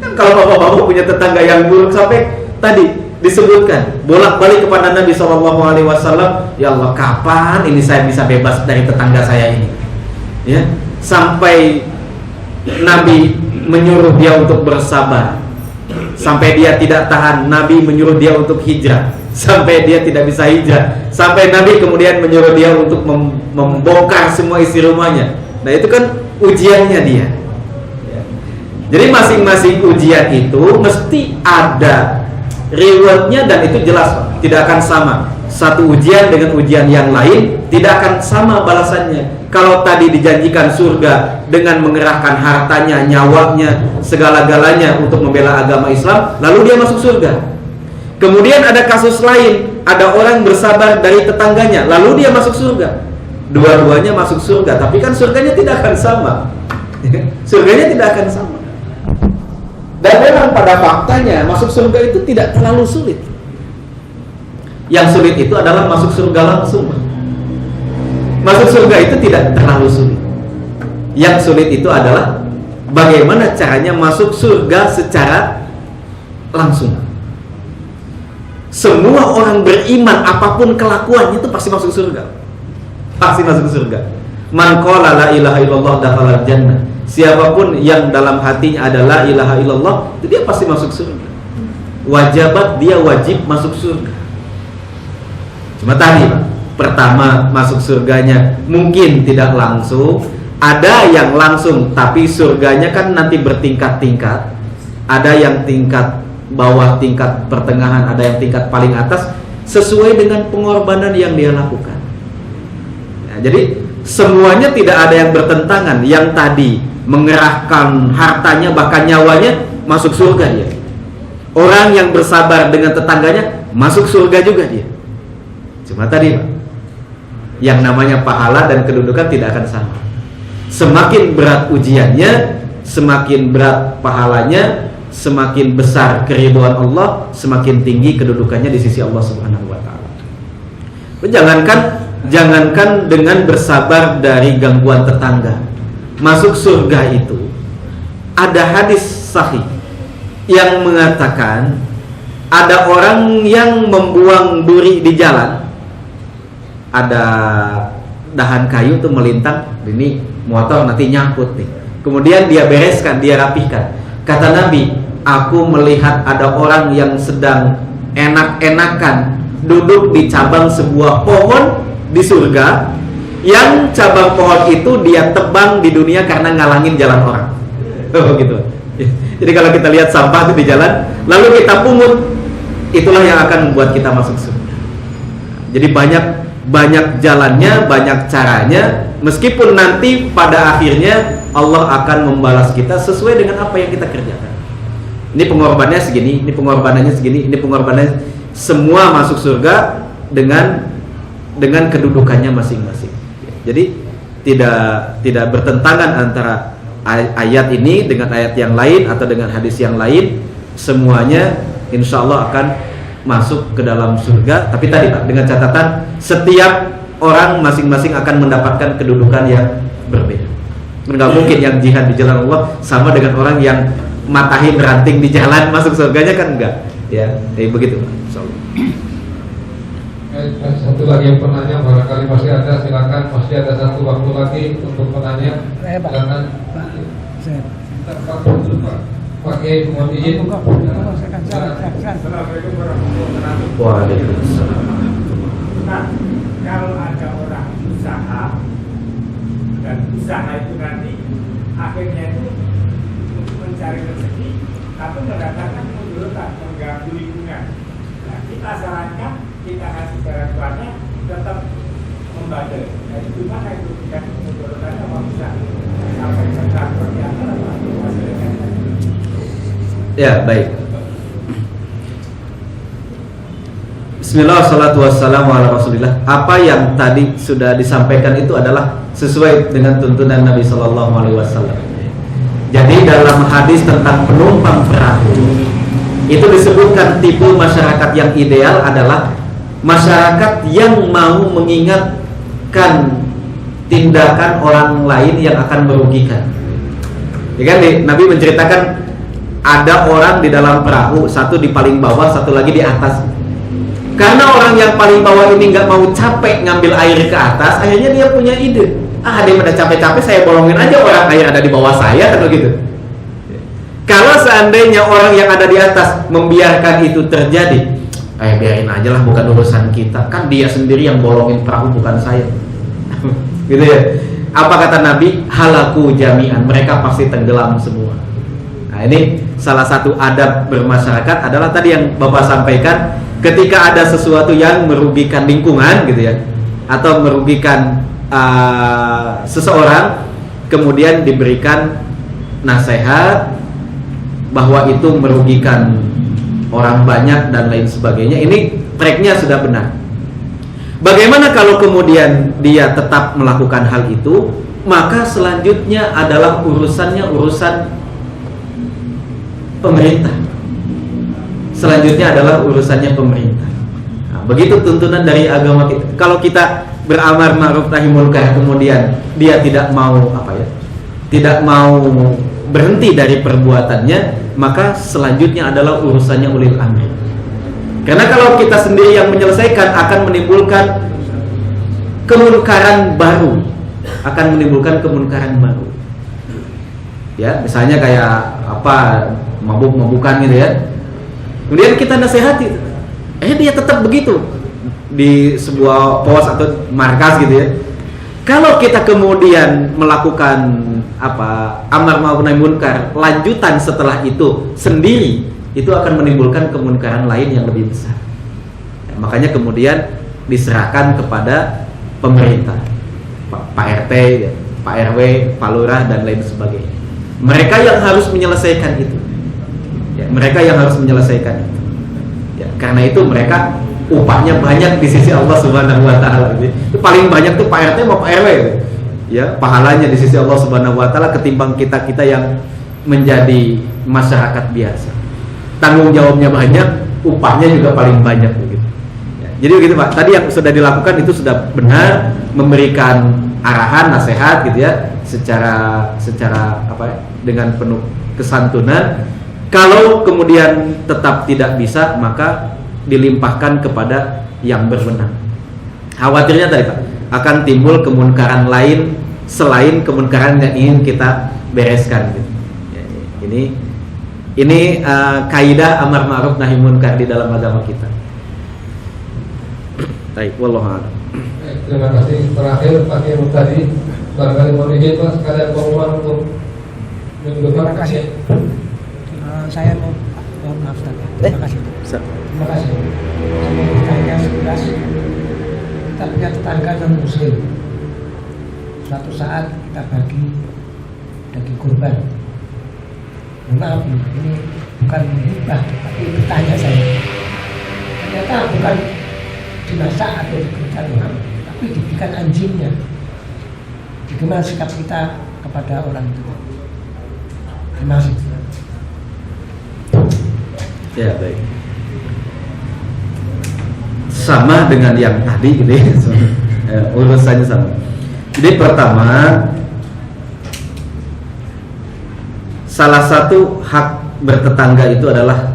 Kan kalau bapak-bapak punya tetangga yang buruk sampai tadi disebutkan bolak-balik kepada Nabi SAW, ya Allah kapan ini saya bisa bebas dari tetangga saya ini, ya, sampai Nabi menyuruh dia untuk bersabar, sampai dia tidak tahan, Nabi menyuruh dia untuk hijrah, sampai dia tidak bisa hijrah, sampai Nabi kemudian menyuruh dia untuk membongkar semua isi rumahnya. Nah itu kan ujiannya dia. Jadi masing-masing ujian itu mesti ada rewardnya, dan itu jelas Pak, tidak akan sama. Satu ujian dengan ujian yang lain tidak akan sama balasannya. Kalau tadi dijanjikan surga dengan mengerahkan hartanya, nyawanya, segala-galanya untuk membela agama Islam, lalu dia masuk surga. Kemudian ada kasus lain, ada orang bersabar dari tetangganya, lalu dia masuk surga. Dua-duanya masuk surga, tapi kan surganya tidak akan sama. Surganya tidak akan sama. Dan memang pada faktanya masuk surga itu tidak terlalu sulit. Yang sulit itu adalah masuk surga langsung. Masuk surga itu tidak terlalu sulit. Yang sulit itu adalah bagaimana caranya masuk surga secara langsung. Semua orang beriman apapun kelakuannya itu pasti masuk surga. Pasti masuk surga. Man qala la ilaha illallah dakhala jannah. Siapapun yang dalam hatinya ada la ilaha illallah, itu dia pasti masuk surga. Wajabat, dia wajib masuk surga. Cuma tadi Pak, pertama masuk surganya mungkin tidak langsung. Ada yang langsung, tapi surganya kan nanti bertingkat-tingkat. Ada yang tingkat bawah, tingkat pertengahan, ada yang tingkat paling atas, sesuai dengan pengorbanan yang dia lakukan. Nah, jadi semuanya tidak ada yang bertentangan. Yang tadi mengerahkan hartanya bahkan nyawanya masuk surga dia. Orang yang bersabar dengan tetangganya masuk surga juga dia. Cuma tadi Pak, yang namanya pahala dan kedudukan tidak akan sama. Semakin berat ujiannya, semakin berat pahalanya, semakin besar keridhaan Allah, semakin tinggi kedudukannya di sisi Allah Subhanahu wa taala. Jangankan dengan bersabar dari gangguan tetangga, masuk surga itu ada hadis sahih yang mengatakan ada orang yang membuang duri di jalan, ada dahan kayu tuh melintang, ini motor nanti nyangkut nih, kemudian dia bereskan, dia rapihkan. Kata Nabi, aku melihat ada orang yang sedang enak-enakan duduk di cabang sebuah pohon di surga, yang cabang pohon itu dia tebang di dunia karena ngalangin jalan orang. Gitu. Jadi kalau kita lihat sampah itu di jalan, lalu kita pungut, itulah yang akan membuat kita masuk surga. Jadi banyak jalannya, banyak caranya, meskipun nanti pada akhirnya Allah akan membalas kita sesuai dengan apa yang kita kerjakan. Ini pengorbanannya segini, ini pengorbanannya segini, ini pengorbanannya, semua masuk surga dengan kedudukannya masing-masing. Jadi tidak bertentangan antara ayat ini dengan ayat yang lain atau dengan hadis yang lain. Semuanya insya Allah akan masuk ke dalam surga. Tapi tadi Pak, dengan catatan setiap orang masing-masing akan mendapatkan kedudukan yang berbeda. Nggak mungkin yang jihad di jalan Allah sama dengan orang yang matahin ranting di jalan masuk surganya, kan enggak. Ya, begitu Pak. Satu lagi yang penanya, barangkali masih ada, silakan. Masih ada satu waktu lagi untuk penanya. Silakan. Pakai mohon izin. Waalaikumsalam. Nah, kalau ada orang usaha dan usaha itu nanti akhirnya itu mencari rezeki, tapi mendatangkan kemudaratan, mengganggu lingkungan. Nah, kita sarankan, kita kasih jalan keluarnya tetap membandel. Jadi gimana itu tidak kemudaratannya, apa bisa sampai serta seperti apa atau hasilnya? Ya, baik. Bismillah, salatu wassalamu ala rasulillah. Apa yang tadi sudah disampaikan itu adalah sesuai dengan tuntunan Nabi Sallallahu Alaihi Wasallam. Jadi dalam hadis tentang penumpang perahu itu disebutkan tipe masyarakat yang ideal adalah masyarakat yang mau mengingatkan tindakan orang lain yang akan merugikan. Ya kan, Nabi menceritakan ada orang di dalam perahu, satu di paling bawah, satu lagi di atas. Karena orang yang paling bawah ini nggak mau capek ngambil air ke atas, akhirnya dia punya ide. Daripada capek-capek saya bolongin aja orang air ada di bawah saya, atau gitu. Kalau seandainya orang yang ada di atas membiarkan itu terjadi, biarin aja lah, bukan urusan kita. Kan dia sendiri yang bolongin perahu, bukan saya. Gitu ya. Apa kata Nabi? Halaku jami'an, mereka pasti tenggelam semua. Nah, ini salah satu adab bermasyarakat adalah tadi yang Bapak sampaikan, ketika ada sesuatu yang merugikan lingkungan gitu ya, atau merugikan seseorang, kemudian diberikan nasihat bahwa itu merugikan orang banyak dan lain sebagainya. Ini tracknya sudah benar. Bagaimana kalau kemudian dia tetap melakukan hal itu? Maka selanjutnya adalah urusan pemerintah. Selanjutnya adalah urusannya pemerintah. Nah, begitu tuntunan dari agama kita. Kalau kita beramar ma'ruf nahi munkar, kemudian dia tidak mau tidak mau berhenti dari perbuatannya, maka selanjutnya adalah urusannya ulil amri. Karena kalau kita sendiri yang menyelesaikan akan menimbulkan kemunkaran baru, ya, misalnya kayak mabuk-mabukan gitu ya. Kemudian kita nasihati, dia tetap begitu di sebuah pos atau markas gitu ya. Kalau kita kemudian melakukan amar ma'ruf nahi munkar, lanjutan setelah itu sendiri, itu akan menimbulkan kemunkaran lain yang lebih besar. Makanya kemudian diserahkan kepada pemerintah, Pak RT, Pak RW, Pak Lurah dan lain sebagainya. Mereka yang harus menyelesaikan itu. Ya, mereka yang harus menyelesaikan itu. Ya, karena itu mereka upahnya banyak di sisi Allah Subhanahu wa taala. Itu paling banyak tuh Pak RT sama Pak RW. Ya, pahalanya di sisi Allah Subhanahu wa taala ketimbang kita-kita yang menjadi masyarakat biasa. Tanggung jawabnya banyak, upahnya juga paling banyak begitu. Ya, jadi begitu Pak. Tadi yang sudah dilakukan itu sudah benar, memberikan arahan, nasihat gitu ya, secara dengan penuh kesantunan. Kalau kemudian tetap tidak bisa, maka dilimpahkan kepada yang berwenang. Khawatirnya tadi Pak, akan timbul kemunkaran lain selain kemunkaran yang ingin kita bereskan gitu. Ya, ini kaidah amar ma'ruf nahi munkar di dalam agama kita. Baik, wallahu a'lam. Terima kasih. Terakhir Pak Kiai tadi barangkali mau izin Pak sekalian pengumuman untuk minggu depan. Terima kasih. Saya mohon maaf tadi. Terima kasih. Terima kasih. Yang 11 kita punya tetangga non muslim. Suatu saat kita bagi daging kurban. Maaf ini bukan hibah, tapi bertanya saya. Ternyata bukan dimasak atau diberikan orang, tapi diberikan anjingnya. Bagaimana sikap kita kepada orang itu? Terima kasih. Ya, baik. Sama dengan yang tadi gitu ya. Urusannya sama. Jadi pertama, salah satu hak bertetangga itu adalah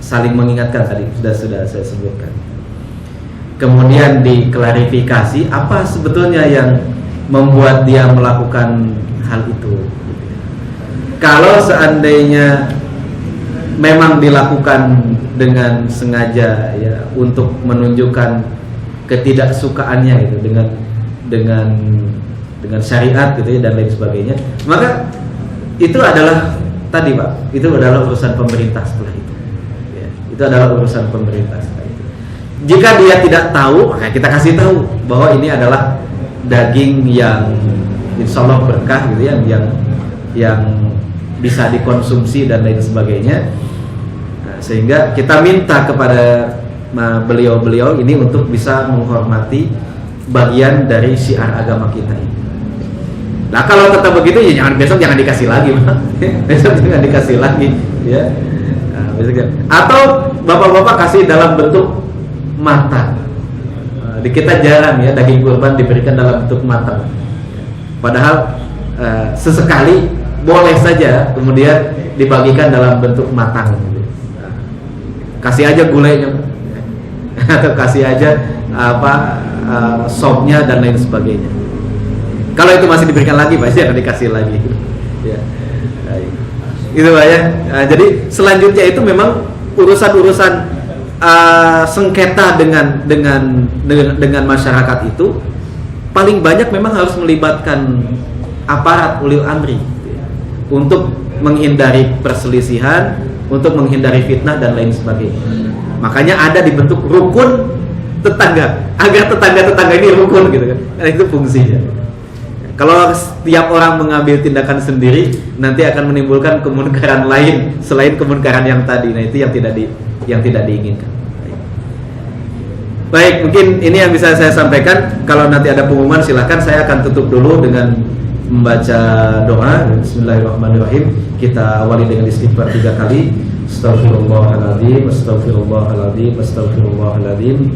saling mengingatkan, tadi sudah saya sebutkan. Kemudian diklarifikasi apa sebetulnya yang membuat dia melakukan hal itu. Kalau seandainya memang dilakukan dengan sengaja ya, untuk menunjukkan ketidaksukaannya gitu dengan syariat gitu ya, dan lain sebagainya, maka itu adalah tadi Pak, itu adalah urusan pemerintah setelah itu ya, itu adalah urusan pemerintah setelah itu. Jika dia tidak tahu, maka kita kasih tahu bahwa ini adalah daging yang insya Allah berkah gitu ya, yang bisa dikonsumsi dan lain sebagainya. Nah, sehingga kita minta kepada beliau-beliau ini untuk bisa menghormati bagian dari syiar agama kita ini. Nah, kalau tetap begitu ya besok jangan dikasih lagi, Pak. Besok jangan dikasih lagi ya. Nah, atau bapak-bapak kasih dalam bentuk mata. Di kita jarang ya daging kurban diberikan dalam bentuk matang. Padahal sesekali boleh saja kemudian dibagikan dalam bentuk matang. Kasih aja gulainya atau kasih aja sopnya dan lain sebagainya. Kalau itu masih diberikan lagi pasti akan dikasih lagi. Ya. Itu Pak ya. Jadi selanjutnya itu memang urusan-urusan sengketa dengan masyarakat itu paling banyak memang harus melibatkan aparat ulil amri untuk menghindari perselisihan, untuk menghindari fitnah dan lain sebagainya. Makanya ada dibentuk rukun tetangga agar tetangga-tetangga ini rukun gitu kan. Karena itu fungsinya. Kalau setiap orang mengambil tindakan sendiri, nanti akan menimbulkan kemunkaran lain selain kemunkaran yang tadi. Nah, itu yang tidak diinginkan. Baik, mungkin ini yang bisa saya sampaikan. Kalau nanti ada pengumuman silahkan. Saya akan tutup dulu dengan membaca doa. Bismillahirrahmanirrahim. Kita awali dengan istighfar 3 kali. Astaghfirullahaladzim, astaghfirullahaladzim, astaghfirullahaladzim.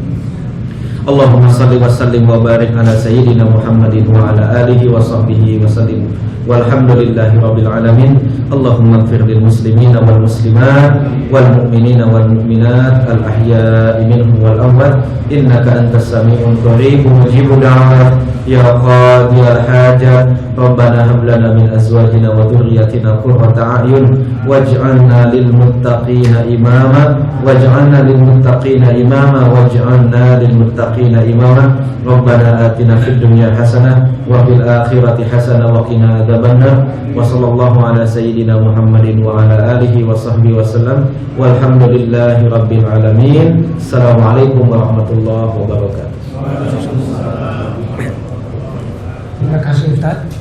Allahumma salli wa sallim wa barik ala sayyidina Muhammadin wa ala alihi wa sahbihi wa sallim. Walhamdulillahi rabbil alamin. Allahumma ighfir lil muslimina wal muslimat wal mu'minina wal mu'minat al ahya'i minhum wal amwat innaka antas sami'un qarib mujibud da'wat ya qadiyal hajat. Rabbana hab lana min azwajina wa dhurriyyatina qurrata a'yun waj'alna lil muttaqina imama waj'alna lil muttaqina imama waj'alna lil muttaqina imama. Rabbana atina fid dunya hasanah wa fil akhirati hasanah wa qina adzabannar. Wa sallallahu ala sayyidina Muhammadin wa ala alihi wa sahbihi wa sallam. Walhamdulillahi rabbil alamin. Assalamualaikum warahmatullahi wabarakatuh. Terima kasih Ustaz.